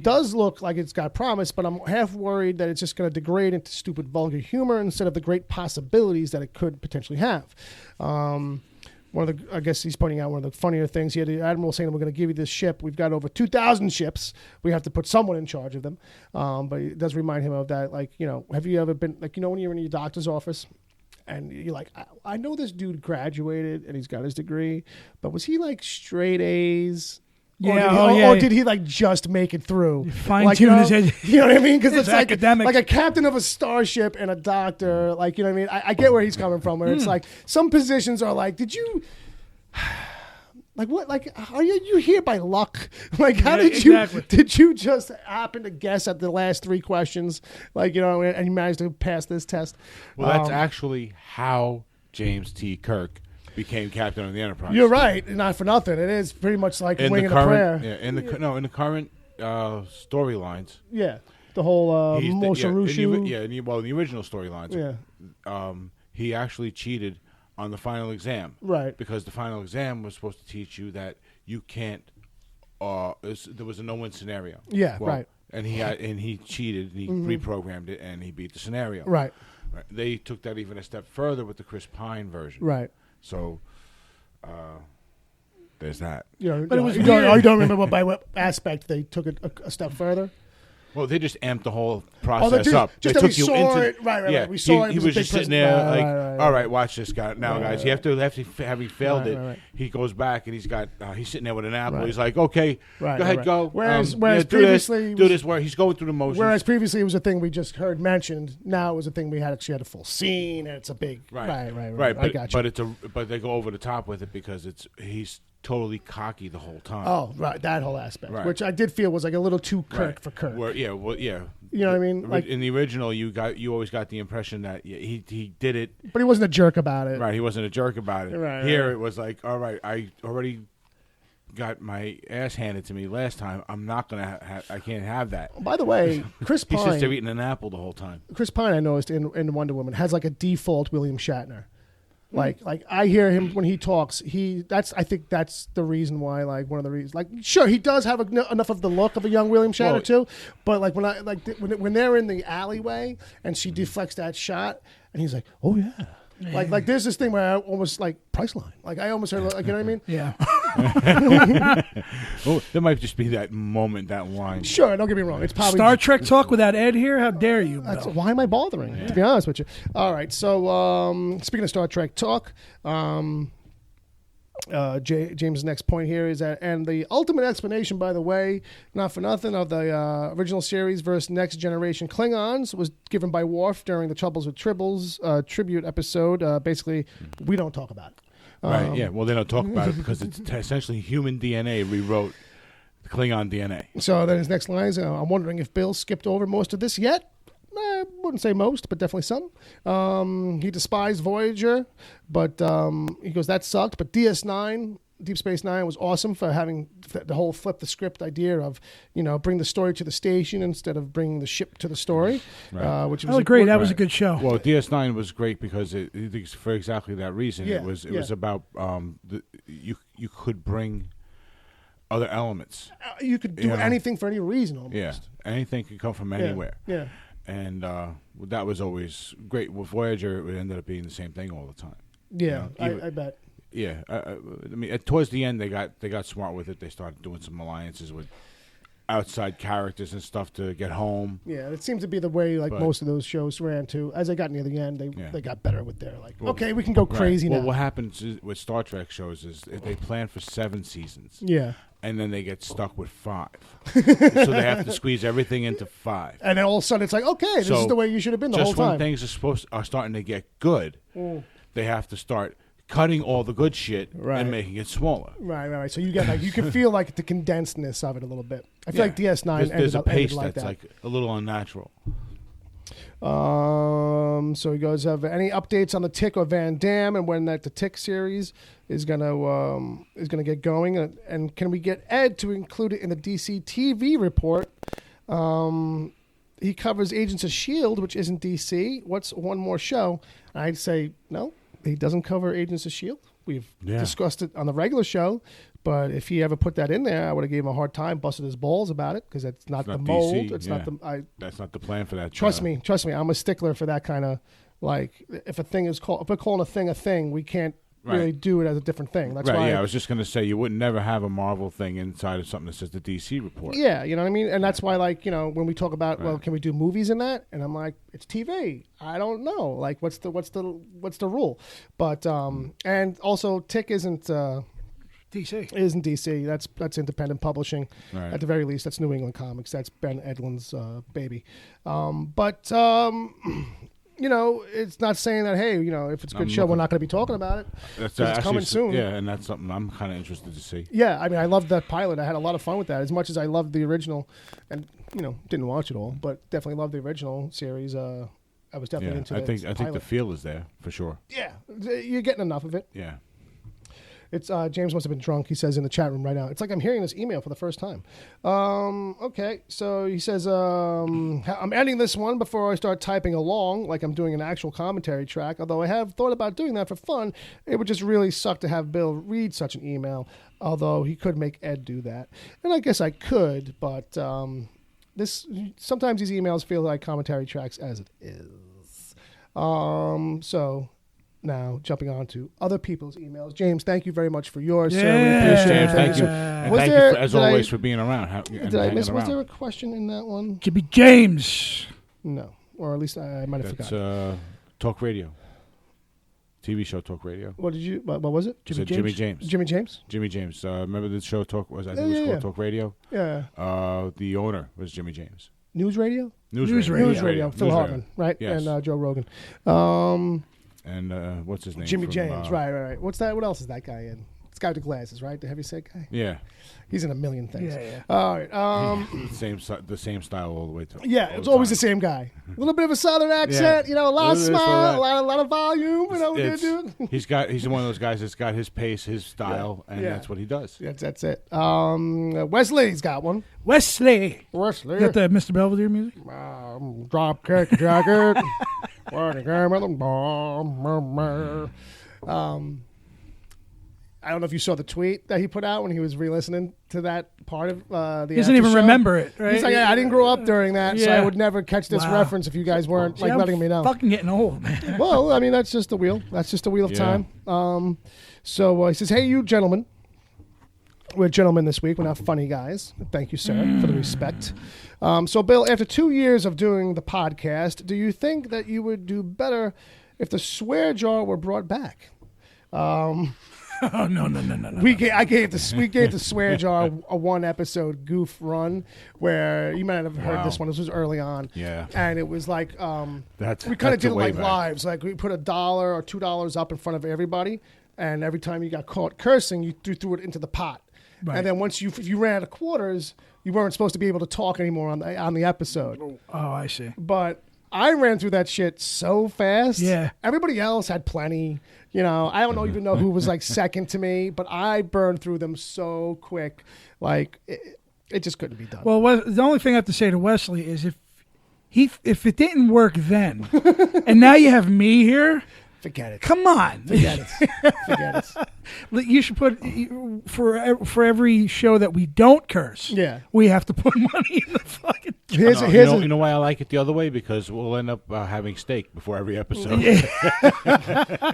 does look like it's got promise, but I'm half worried that it's just going to degrade into stupid, vulgar humor instead of the great possibilities that it could potentially have. I guess he's pointing out one of the funnier things. He had the admiral saying, we're going to give you this ship. We've got over 2,000 ships. We have to put someone in charge of them. But it does remind him of that. Like, have you ever been, like, when you're in your doctor's office and you're like, I know this dude graduated and he's got his degree, but was he like straight A's? Or did he like just make it through? Fine-tune his head. You know what I mean? Because it's academic. like a captain of a starship and a doctor. Like, you know what I mean? I get where he's coming from. Where it's like some positions are like, did you... Like what? Like are you here by luck? Like how did you just happen to guess at the last 3 questions? Like, and you managed to pass this test. Well, that's actually how James T. Kirk became captain of the Enterprise. You're right, not for nothing. It is pretty much like winging a prayer. Yeah, in the current storylines. Yeah, the whole Moshe Rushu. In the original storylines. Yeah. He actually cheated on the final exam. Right. Because the final exam was supposed to teach you that you can't. There was a no-win scenario. Yeah. Right. And he cheated. And he reprogrammed it, and he beat the scenario. Right. They took that even a step further with the Chris Pine version. Right. So, there's that. But it was you don't remember by what aspect they took it a step further? Well, they just amped the whole process up. Just they that took you saw into it. Right. Yeah, We saw it. He was just sitting there all right, watch this guy. Now, guys, you have to have he failed it. Right. He goes back and he's sitting there with an apple. Right. He's like, okay, go ahead, go. Whereas previously... do this where he's going through the motions. Whereas previously it was a thing we just heard mentioned. Now it was a thing we actually had a full scene, and it's a big... Right. I got you. But they go over the top with it because he's totally cocky the whole time. Oh, right, that whole aspect, which I did feel was like a little too Kirk for Kirk. Yeah. You know what I mean? Like in the original, you always got the impression that he did it, but he wasn't a jerk about it. Right, he wasn't a jerk about it. Right, Here it was like, all right, I already got my ass handed to me last time. I'm not gonna. I can't have that. By the way, Chris Pine. He's just there eating an apple the whole time. Chris Pine, I noticed in Wonder Woman, has like a default William Shatner. Like I hear him when he talks. I think that's the reason why. Like one of the reasons. Like sure, he does have enough of the look of a young William Shatner too. But like when they're in the alleyway and she deflects that shot and he's like, oh yeah. Like there's this thing where I almost like Priceline. Like I almost heard, like, you know what I mean? Yeah. Well, there might just be that moment, that line. Sure, don't get me wrong. It's probably Star Trek talk without Ed here. How dare you? Why am I bothering? To be honest with you. All right. So speaking of Star Trek talk, James' next point here is that, and the ultimate explanation, by the way, not for nothing, of the original series versus Next Generation Klingons was given by Worf during the Troubles with Tribbles tribute episode. Basically, we don't talk about it. Right, yeah. Well, they don't talk about it because it's essentially human DNA rewrote the Klingon DNA. So then his next line is, I'm wondering if Bill skipped over most of this yet. I wouldn't say most, but definitely some. He despised Voyager, but he goes, that sucked. But DS9, Deep Space Nine, was awesome for having the whole flip the script idea of, bring the story to the station instead of bringing the ship to the story. Right. Which was great. That was a good show. Well, DS9 was great because for exactly that reason. Yeah, it was about you could bring other elements. You could do anything for any reason almost. Yeah, anything could come from anywhere. Yeah. And that was always great. With Voyager, it ended up being the same thing all the time. Yeah, I bet. Yeah, I mean, towards the end, they got smart with it. They started doing some alliances with outside characters and stuff to get home. Yeah, it seems to be the way most of those shows ran too. As they got near the end, they got better with their okay, we can go crazy now. Well, what happens with Star Trek shows is they plan for 7 seasons. Yeah. And then they get stuck with 5. So they have to squeeze everything into 5. And then all of a sudden it's like, okay, this is the way you should have been the whole time. Just when things are starting to get good, they have to start cutting all the good shit Right. and making it smaller. Right. So you get like you can feel like the condensedness of it a little bit. I feel like DS9 There's a ended pace like that's that. like a little unnatural. So he goes, have any updates on the Tick or Van Damme and when the Tick series is gonna get going? And can we get Ed to include it in the DC TV report? He covers Agents of S.H.I.E.L.D., which isn't DC. What's one more show? I'd say no, he doesn't cover Agents of S.H.I.E.L.D. We've discussed it on the regular show, but if he ever put that in there, I would have gave him a hard time, busted his balls about it, because it's not the mold. DC, It's not the. That's not the plan for that. Trust me. I'm a stickler for that kind of, like, if we're calling a thing, we can't really do it as a different thing. That's why. I was just going to say you would never have a Marvel thing inside of something that says the DC report. Yeah, you know what I mean? And that's why, like, when we talk about, well, can we do movies in that? And I'm like, it's TV. I don't know. Like, what's the rule? But and also Tick isn't DC. That's independent publishing. Right. At the very least, that's New England Comics. That's Ben Edlund's baby. It's not saying that, hey, if it's a good show, we're not going to be talking about it. That's it's coming soon. Yeah, and that's something I'm kind of interested to see. Yeah, I mean, I loved that pilot. I had a lot of fun with that. As much as I loved the original, and didn't watch it all, but definitely loved the original series. I was definitely into it. I think the feel is there for sure. Yeah, you're getting enough of it. Yeah. It's James must have been drunk, he says in the chat room right now. It's like I'm hearing this email for the first time. Okay, so he says, I'm ending this one before I start typing along like I'm doing an actual commentary track. Although I have thought about doing that for fun, it would just really suck to have Bill read such an email, although he could make Ed do that. And I guess I could, but sometimes these emails feel like commentary tracks as it is. So... Now, jumping on to other people's emails. James, thank you very much for yours, sir. We appreciate James, it. thank you. And thank you, as always, for being around. Did I miss? Was there a question in that one? Jimmy James. No. Or at least I might have forgotten. That's Talk Radio. TV show Talk Radio. What was it? Jimmy James. Jimmy James? Jimmy James. Remember the show Talk? I think it was called Talk Radio? Yeah. The owner was Jimmy James. News Radio? News Radio. Phil Hartman, right? Yes. And Joe Rogan. And what's his name? Jimmy James. Right. What's that? What else is that guy in? It's guy with the glasses, right? The heavyset guy. Yeah. He's in a million things. Yeah. All right. The same style all the way through. Yeah, it's always the same guy. A little bit of a southern accent, a lot of smile, a lot of volume. He's one of those guys that's got his pace, his style, and that's what he does. That's it. Wesley's got one. Wesley. You got the Mr. Belvedere music? Drop kick jacket. I don't know if you saw the tweet that he put out when he was re-listening to that part of the He doesn't even after show. remember it, right? He's like, I didn't grow up during that, so I Yeah. would never catch this Wow. reference if you guys weren't See, I'm letting me know. fucking getting old, man. Well, I mean, that's just the wheel. That's just the wheel of time. So he says, hey, you gentlemen. We're gentlemen this week. We're not funny guys. Thank you, sir, for the respect. So, Bill, after 2 years of doing the podcast, do you think that you would do better if the swear jar were brought back? Oh, no. We gave the swear jar a one episode goof run where you might have heard this one. This was early on. Yeah. And it was like we kind of did it like lives. Like we put $1 or $2 up in front of everybody, and every time you got caught cursing, you threw it into the pot. Right. And then if you ran out of quarters, you weren't supposed to be able to talk anymore on the episode. Oh, I see. But I ran through that shit so fast. Yeah. Everybody else had plenty. I don't even know who was like second to me, but I burned through them so quick. Like it just couldn't be done. Well, the only thing I have to say to Wesley is if it didn't work then, and now you have me here, forget it. Come on. Forget it. You should put for every show that we don't curse. Yeah. We have to put money in the fucking. You know why I like it the other way? Because we'll end up having steak before every episode.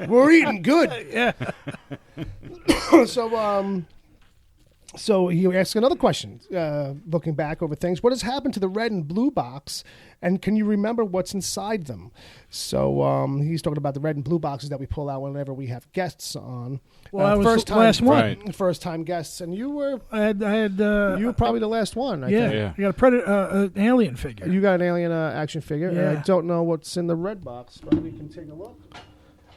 We're eating good. Yeah. So he asked another question, looking back over things. What has happened to the red and blue box, and can you remember what's inside them? So he's talking about the red and blue boxes that we pull out whenever we have guests on. Well, I was the last one. Right. First time guests, and you were. I had. You were probably the last one. I think. Yeah. You got a Predator, an alien figure. You got an alien action figure. Yeah. And I don't know what's in the red box, but we can take a look.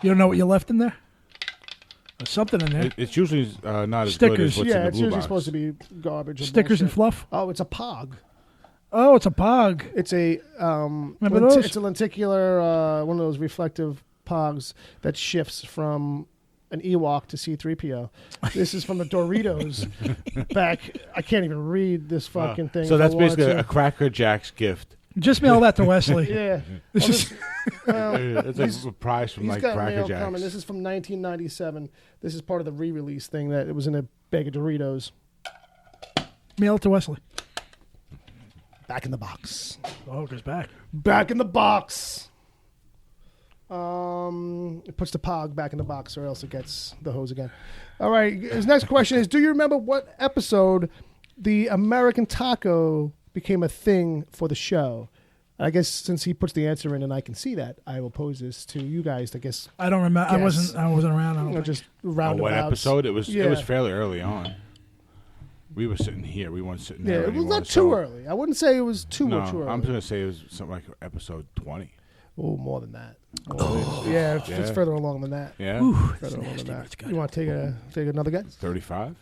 You don't know what you left in there? There's something in there. It's usually not as Stickers. good as what's in Yeah, the it's blue usually box. supposed to be garbage. Or Stickers and bullshit. fluff. Oh, it's a pog. Oh, it's a pog. It's a Remember those? it's a lenticular one of those reflective pogs that shifts from an Ewok to C-3PO. This is from the Doritos back. I can't even read this fucking thing. So if I that's want basically to. a Cracker Jack's gift. Just mail that to Wesley. Yeah. This is It's like a prize from He's like got Cracker mail Jacks. coming. This is from 1997. This is part of the re-release thing that it was in a bag of Doritos. mail it to Wesley. Back in the box. Oh, it goes back. Back in the box. It puts the pog back in the box, or else it gets the hose again. All right. His next question is: do you remember what episode the American taco became a thing for the show? I guess since he puts the answer in, and I can see that, I will pose this to you guys. I guess I don't remember. I Guess. wasn't around. I don't think. just Oh, roundabouts. what episode? It was Yeah. fairly early on. We were sitting here. We weren't sitting Yeah, there it was anymore, not too so- early. I wouldn't say it was too No, early. I'm going to say it was something like episode 20. Oh, more than that. Yeah, it's Yeah. further along than that. Yeah? Further along than that. You want to take another guess? 35?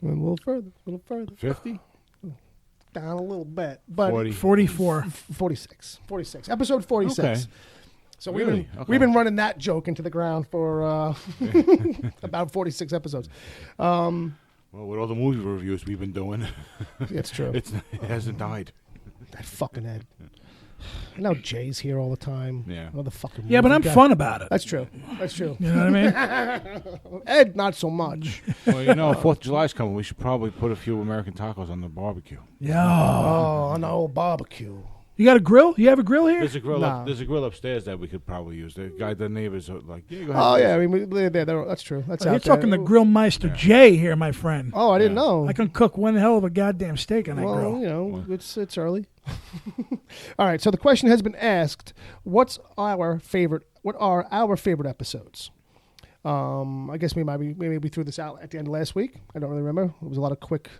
A little further. 50? Down a little bit, but 40? 44. 46. Episode 46. Okay. So Really? we've been running that joke into the ground for about 46 episodes. Well, with all the movie reviews we've been doing, It's true. it hasn't died. That fucking Ed. I know Jay's here all the time. Yeah. Another fucking Yeah, but movie I'm guy. fun about it. That's true. That's true. You know what I mean? Ed, not so much. Well, you know, 4th of July's coming. We should probably put a few American tacos on the barbecue. Yeah. Oh, on the old barbecue. You got a grill? You have a grill here? There's a grill. Nah. There's a grill upstairs that we could probably use. The neighbors are like, yeah, go ahead. Oh yeah, I mean that's true. That's You're out there. talking the Grillmeister Jay here, my friend. Oh, I didn't Yeah. know. I can cook one hell of a goddamn steak on that Well, grill. you know, it's early. All right, so the question has been asked: What are our favorite episodes? I guess maybe we threw this out at the end of last week. I don't really remember. It was a lot of quick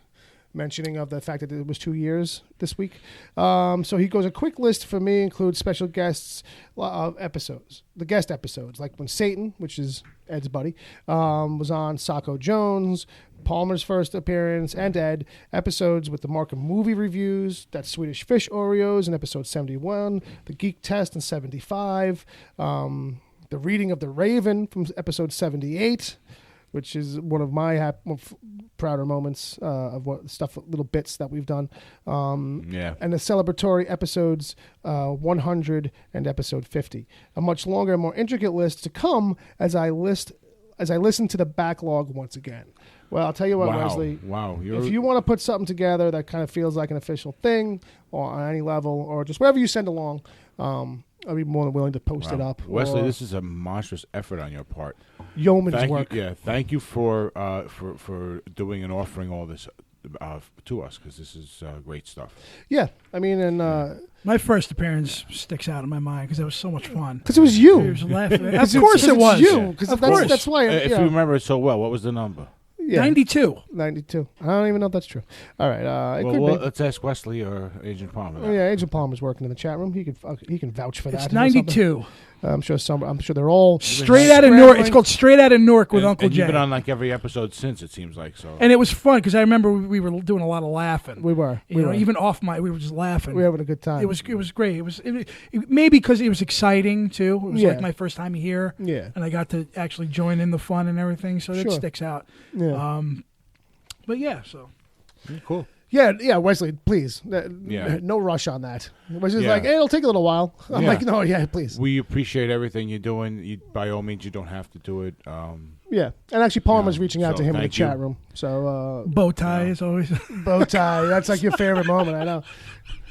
mentioning of the fact that it was 2 years this week. So he goes, a quick list for me includes special guests of episodes. The guest episodes, like when Satan, which is Ed's buddy, was on, Sacco Jones, Palmer's first appearance, and Ed. Episodes with the Markham movie reviews, that's Swedish Fish Oreos in episode 71, the Geek Test in 75, the reading of The Raven from episode 78, which is one of my prouder moments of what stuff, little bits that we've done. Yeah. And the celebratory episodes 100 and episode 50. A much longer and more intricate list to come as I listen to the backlog once again. Well, I'll tell you what, Wow. Wesley. Wow. If you want to put something together that kind of feels like an official thing, or on any level, or just whatever you send along, I'll be more than willing to post it up. Wesley, or this is a monstrous effort on your part. yeoman's Thank work. you. Yeah, thank you for doing and offering all this to us, because this is great stuff. Yeah, I mean, and My first appearance sticks out in my mind because it was so much fun. because it was you. It was laughing. Of 'Cause course it was. you. Because Of course. that's why. If yeah, you remember it so well, what was the number? yeah, 92. 92. I don't even know if that's true. All right, it could Well, be. let's ask Wesley or Agent Palmer. Oh, yeah, Agent Palmer's working in the chat room. He can vouch for that. It's or something. 92. I'm sure they're all Straight out of Newark. It's called Straight Out of Newark with Uncle and Jay. You've been on like every episode since, it seems like. So. And it was fun because I remember we were doing a lot of laughing. We were. You know, even off mic, we were just laughing. we were having a good time. It was great. It maybe because it was exciting too. It was Yeah. like my first time here. Yeah. And I got to actually join in the fun and everything, so that Sure. sticks out. Yeah. But yeah, so Cool. Yeah, Wesley, please. Yeah. No rush on that. Wesley's Yeah. like, hey, it'll take a little while. I'm Yeah. like, no, yeah, please. We appreciate everything you're doing. By all means, you don't have to do it. Yeah. And actually, Palmer's Yeah, reaching out so to him in the thank you. chat room. So, bow tie is always bow tie. That's like your favorite moment, I know.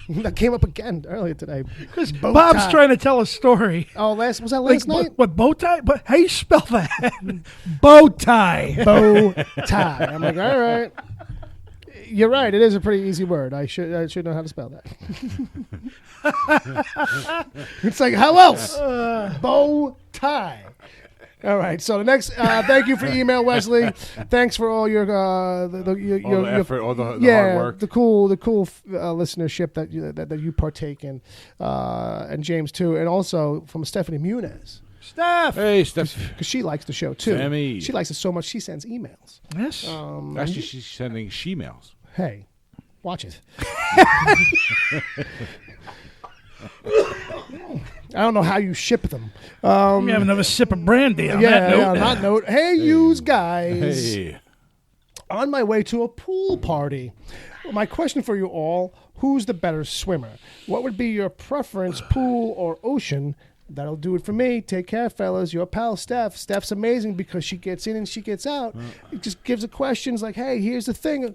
That came up again earlier today. because Bow Bob's tie. trying to tell a story. Oh, was that last Like, night? what bow tie? But how you spell that? Bow tie. Bow tie. I'm like, all right. You're right. It is a pretty easy word. I should know how to spell that. It's like, how else? Bow tie. All right. So the next, thank you for email, Wesley. Thanks for all your all the effort, all the hard work. the cool listenership that you partake in, and James too, and also from Stephanie Muniz. Steph. Hey, Steph. because she likes the show too. Sammy. She likes it so much she sends emails. Yes. Actually, she's sending she-mails. Hey, watch it. I don't know how you ship them. Let me have another sip of brandy on that note. On that note, hey, yous guys. Hey. On my way to a pool party. My question for you all, who's the better swimmer? What would be your preference, pool or ocean? That'll do it for me. Take care, fellas. Your pal, Steph. Steph's amazing because she gets in and she gets out. It just gives the questions like, hey, here's the thing.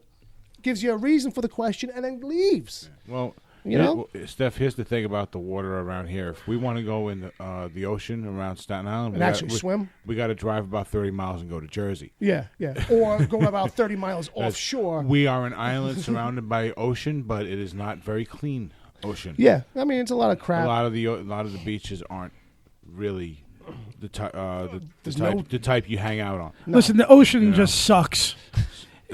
Gives you a reason for the question and then leaves. Well, You know? Steph, here's the thing about the water around here. If we want to go in the ocean around Staten Island, And actually swim? We got to drive about 30 miles and go to Jersey. Yeah. Or go about 30 miles offshore. We are an island surrounded by ocean, but it is not very clean ocean. Yeah. I mean, it's a lot of crap. A lot of the beaches aren't really the type you hang out on. Listen, the ocean just sucks.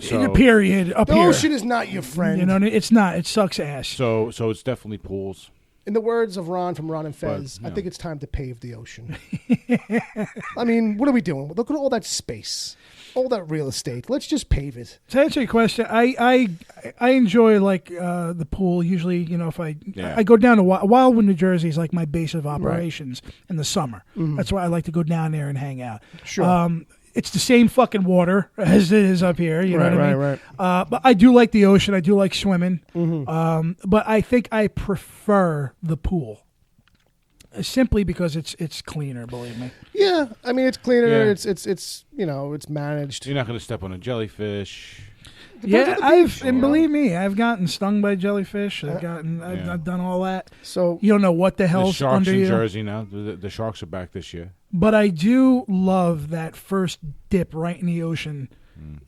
So, Period. Up The here. ocean is not your friend. You know, it's not. It sucks ass. so it's definitely pools. In the words of Ron from Ron and Fez, But, I think it's time to pave the ocean. I mean, what are we doing? Look at all that space, all that real estate. Let's just pave it. To answer your question, I enjoy like the pool. Usually, you know, if I go down to Wildwood, New Jersey is like my base of operations in the summer. That's why I like to go down there and hang out. Sure. It's the same fucking water as it is up here. You know what I mean? Right. But I do like the ocean. I do like swimming. But I think I prefer the pool. Simply because it's cleaner, believe me. Yeah, I mean it's cleaner. Yeah. It's you know it's managed. You're not going to step on a jellyfish. Yeah, believe me, I've gotten stung by jellyfish. I've done all that. So You don't know what the The hell's sharks under in you. Jersey now. The sharks are back this year. But I do love that first dip right in the ocean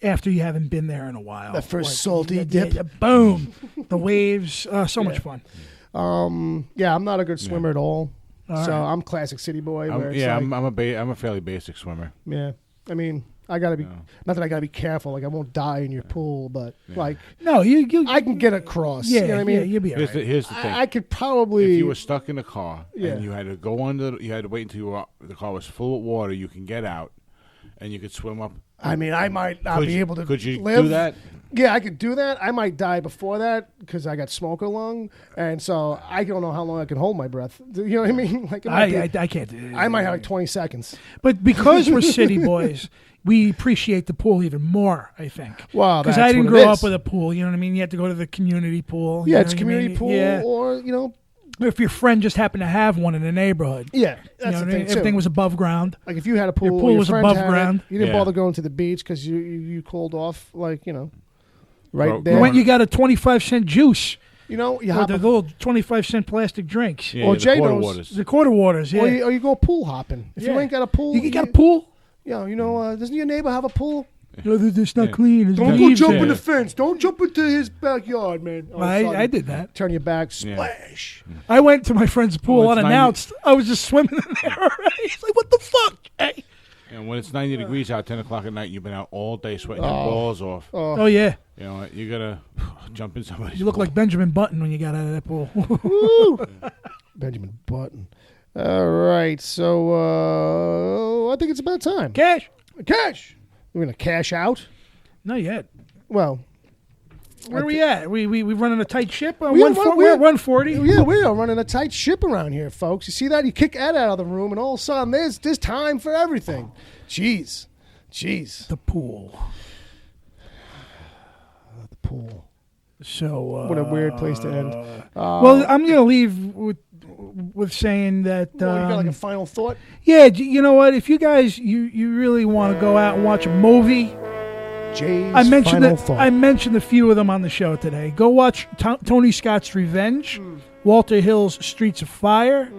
after you haven't been there in a while. That first salty dip. Boom. The waves. So much fun. Yeah, I'm not a good swimmer at all. So I'm classic city boy. Where it's like, I'm a fairly basic swimmer. yeah. I mean, I gotta be not that I gotta be careful. Like I won't die in your pool, but like No, you I can get across. Yeah, you know what I mean? yeah, you'll be all right. Here's the thing. I could probably. If you were stuck in a car Yeah. and you had to go under, you had to wait until the car was full of water. You can get out, and you could swim up. I mean, I might not be able to. Could you live. do that? Yeah, I could do that. I might die before that because I got smoker lung, and so I don't know how long I can hold my breath. You know what I mean? Like it might be- I can't do it. I might have like 20 seconds. But because we're city boys, we appreciate the pool even more, I think. Well, because that's I didn't what it grow is. up with a pool. You know what I mean? You had to go to the community pool. Yeah, you it's know what I community mean? pool, Yeah. or you know, If your friend just happened to have one in the neighborhood. yeah, You that's know the what I thing mean? too. Everything was above ground. Like if you had a pool, Your pool your was friends above had it, ground. you didn't Yeah. bother going to the beach because you cooled off, like right Bro, there. When you got a 25-cent juice you or hop the little 25-cent plastic drinks. Yeah, Or the Jay quarter knows- waters. The quarter waters, yeah. or you go pool hopping. If you Yeah. ain't got a pool, You got a pool? doesn't your neighbor have a pool? No, it's not Yeah. clean. It's Don't go leaves jump there. in the fence. Don't jump into his backyard, man. All of a sudden, I did that. Turn your back, Yeah. splash. I went to my friend's pool Well, it's unannounced. I was just swimming in there already. He's like, what the fuck? Hey. And when it's 90 degrees out, 10 o'clock at night, you've been out all day sweating your balls off. Oh, yeah. You know, you gotta jump in somebody's. You look pool. like Benjamin Button when you got out of that pool. Benjamin Button. All right, so I think it's about time. Cash? Cash. We're gonna cash out. Not yet. Well, Where are we at? We running a tight ship? We are- We're we're- at 140. yeah, we are running a tight ship around here, folks. You see that? You kick Ed out of the room, and all of a sudden, there's time for everything. Jeez. The pool. The pool. So What a weird place to end. well, I'm gonna leave with saying that. Well, you got like a final thought? Yeah, you know what? If you guys you really want to go out and watch a movie, Jay's I mentioned final that thought. I mentioned a few of them on the show today. Go watch Tony Scott's Revenge, Walter Hill's Streets of Fire,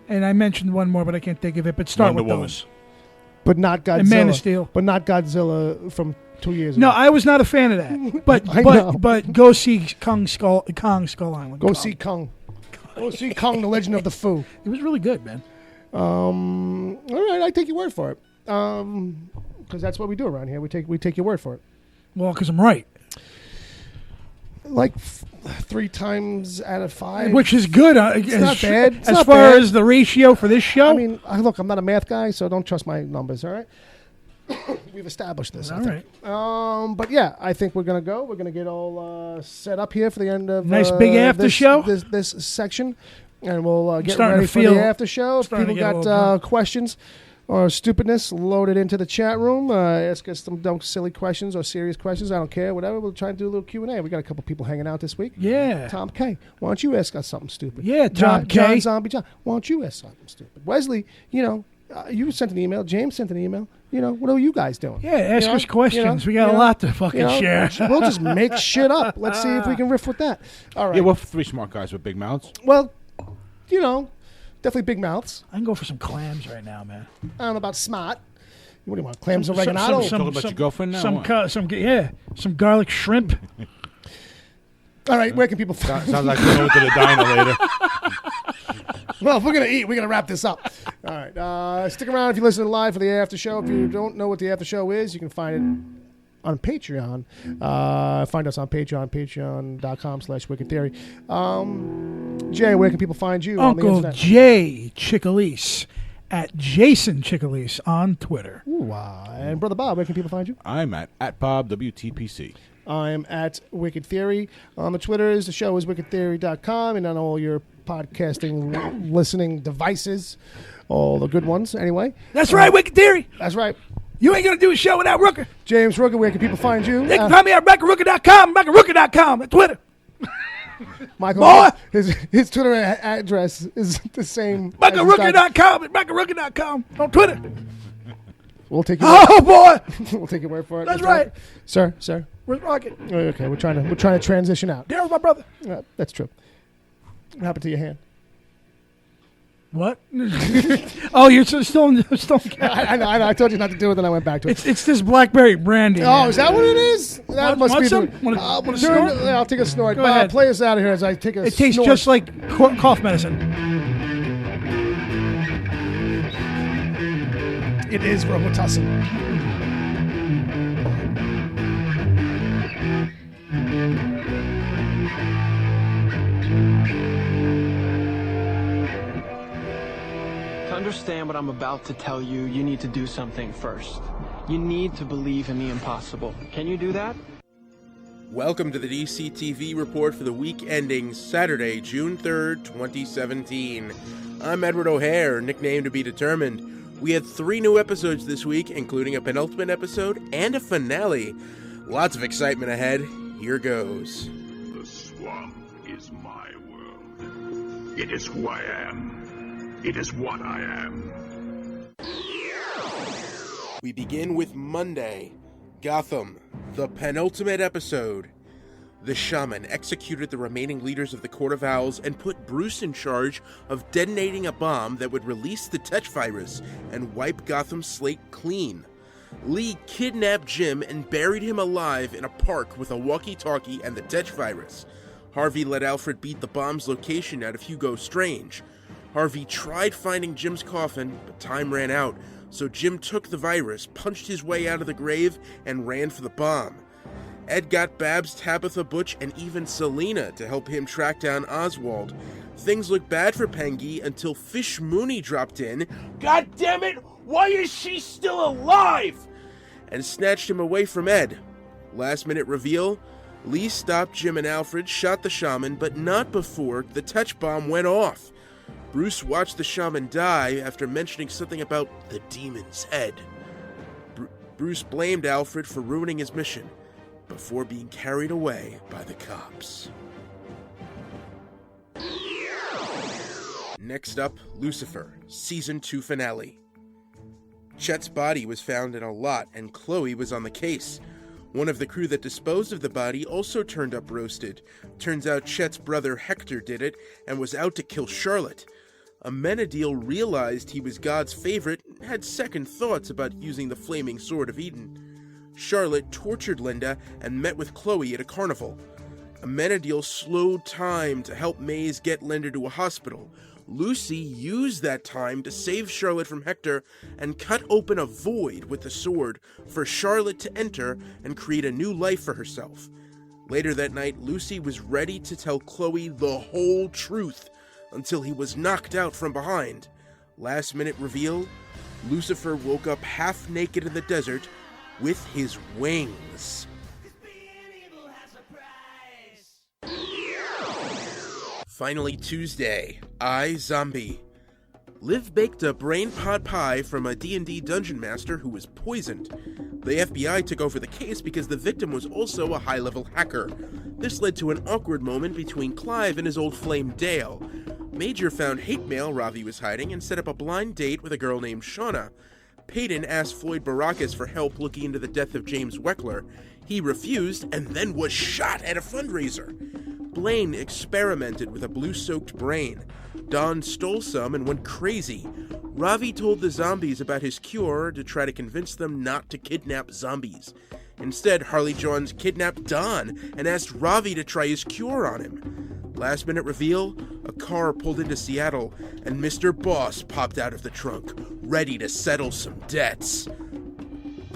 and I mentioned one more, but I can't think of it. But start Wonder with Woman. those. but not Godzilla. And Man of Steel. But not Godzilla from 2 years No, ago. I was not a fan of that. But I know. but go see Kong Skull Island. Go see Kong. Go see Kong, the Legend of the Fu. It was really good, man. All right, I take your word for it. Because that's what we do around here. We take your word for it. Well, because I'm right. like 3 times out of 5. Which is good. It's not bad. It's as not far bad. as the ratio for this show. I mean, look, I'm not a math guy, so don't trust my numbers, all right? We've established this. All I think. But yeah, I think we're going to go. We're going to get all set up here for the end of Nice big after show. This section. And we'll get starting ready to for feel- the after show. If starting to people get a little got drunk. questions or stupidness, load it into the chat room. Ask us some dumb, silly questions or serious questions. I don't care. Whatever. We'll try and do a little Q&A. We got a couple people hanging out this week. Yeah. Tom K, why don't you ask us something stupid? Yeah, Tom K. John Zombie John, why don't you ask something stupid? Wesley, you sent an email. James sent an email. What are you guys doing? Yeah, ask us questions. We got a lot to fucking share. We'll just make shit up. Let's see if we can riff with that. All right. Yeah, we're 3 smart guys with big mouths. Well, definitely big mouths. I can go for some clams right now, man. I don't know about smart. What do you want? Clams and oregano? Talking about your girlfriend now? Some garlic shrimp. All right, where can people find? Sounds like we're going to the diner later. Well, if we're going to eat, we're going to wrap this up. All right. Stick around if you listen live for the after show. If you don't know what the after show is, you can find it on Patreon. Find us on Patreon, patreon.com/Wicked Theory. Jay, where can people find you on the Uncle internet? Jay Chickalese at Jason Chickalese on Twitter. Ooh, and Brother Bob, where can people find you? I'm at Bob WTPC. I'm at Wicked Theory on the Twitters. The show is wickedtheory.com and on all your podcasting listening devices, all the good ones anyway. That's right, Wicked Theory. That's right. You ain't going to do a show without Rooker. James Rooker, where can people find you? They can find me at RecordRooker.com, at Twitter. Michael, Boy. his Twitter address is the same. RecordRooker.com, at RecordRooker.com on Twitter. We'll take your Oh, boy. we'll take your word for it. That's right. Sir. Where's Rocket? Okay, we're trying to transition out. Daryl's my brother. That's true. What happened to your hand? What? Oh, you're still I know. I told you not to do it, then I went back to it. It's this blackberry brandy. Oh, man. is that what it is? That must want be some? the. Want a snort? I'll take a snort. Go ahead. Play us out of here as I take a. It tastes snort. just like cough medicine. It is Robitussin. To understand what I'm about to tell you, you need to do something first. You need to believe in the impossible. Can you do that? Welcome to the DCTV report for the week ending Saturday, June 3rd, 2017. I'm Edward O'Hare, nickname to be determined. We had 3 new episodes this week, including a penultimate episode and a finale. Lots of excitement ahead. Here goes. The swamp is my world. It is who I am. It is what I am. We begin with Monday. Gotham, the penultimate episode. The shaman executed the remaining leaders of the Court of Owls and put Bruce in charge of detonating a bomb that would release the touch virus and wipe Gotham's slate clean. Lee kidnapped Jim and buried him alive in a park with a walkie-talkie and the touch virus. Harvey let Alfred beat the bomb's location out of Hugo Strange. Harvey tried finding Jim's coffin, but time ran out, so Jim took the virus, punched his way out of the grave, and ran for the bomb. Ed got Babs, Tabitha, Butch, and even Selena to help him track down Oswald. Things looked bad for Pengy until Fish Mooney dropped in. God damn it! Why is she still alive? And snatched him away from Ed. Last minute reveal, Lee stopped Jim and Alfred, shot the shaman, but not before the touch bomb went off. Bruce watched the shaman die after mentioning something about the demon's head. Bruce blamed Alfred for ruining his mission before being carried away by the cops. Next up, Lucifer, Season 2 finale. Chet's body was found in a lot, and Chloe was on the case. One of the crew that disposed of the body also turned up roasted. Turns out Chet's brother Hector did it, and was out to kill Charlotte. Amenadiel realized he was God's favorite and had second thoughts about using the flaming sword of Eden. Charlotte tortured Linda and met with Chloe at a carnival. Amenadiel slowed time to help Maze get Linda to a hospital. Lucy used that time to save Charlotte from Hector and cut open a void with the sword for Charlotte to enter and create a new life for herself. Later that night, Lucy was ready to tell Chloe the whole truth until he was knocked out from behind. Last minute reveal, Lucifer woke up half naked in the desert with his wings. Finally Tuesday, I, Zombie. Liv baked a brain pot pie from a D&D dungeon master who was poisoned. The FBI took over the case because the victim was also a high-level hacker. This led to an awkward moment between Clive and his old flame Dale. Major found hate mail Ravi was hiding and set up a blind date with a girl named Shauna. Peyton asked Floyd Baracus for help looking into the death of James Weckler. He refused and then was shot at a fundraiser. Blaine experimented with a blue-soaked brain. Don stole some and went crazy. Ravi told the zombies about his cure to try to convince them not to kidnap zombies. Instead, Harley Johns kidnapped Don and asked Ravi to try his cure on him. Last minute reveal, a car pulled into Seattle and Mr. Boss popped out of the trunk, ready to settle some debts.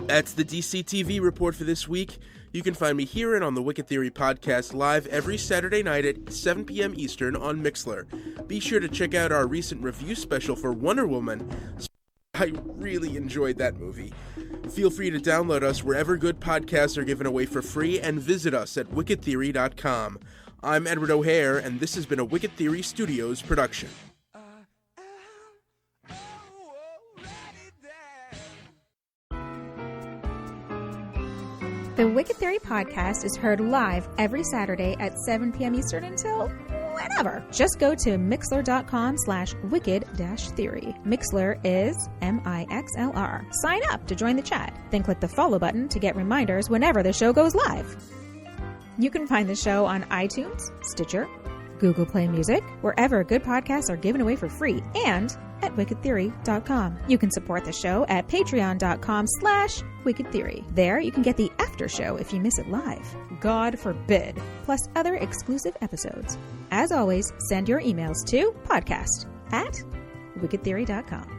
That's the DCTV report for this week. You can find me here and on the Wicked Theory podcast live every Saturday night at 7 p.m. Eastern on Mixlr. Be sure to check out our recent review special for Wonder Woman. I really enjoyed that movie. Feel free to download us wherever good podcasts are given away for free and visit us at wickedtheory.com. I'm Edward O'Hare, and this has been a Wicked Theory Studios production. The Wicked Theory podcast is heard live every Saturday at 7 p.m. Eastern until whenever. Just go to mixlr.com/wicked-theory. Mixlr is MIXLR. Sign up to join the chat. Then click the follow button to get reminders whenever the show goes live. You can find the show on iTunes, Stitcher, Google Play Music, wherever good podcasts are given away for free, and at wickedtheory.com. You can support the show at patreon.com/wickedtheory. There you can get the after show if you miss it live. God forbid. Plus other exclusive episodes. As always, send your emails to podcast@wickedtheory.com.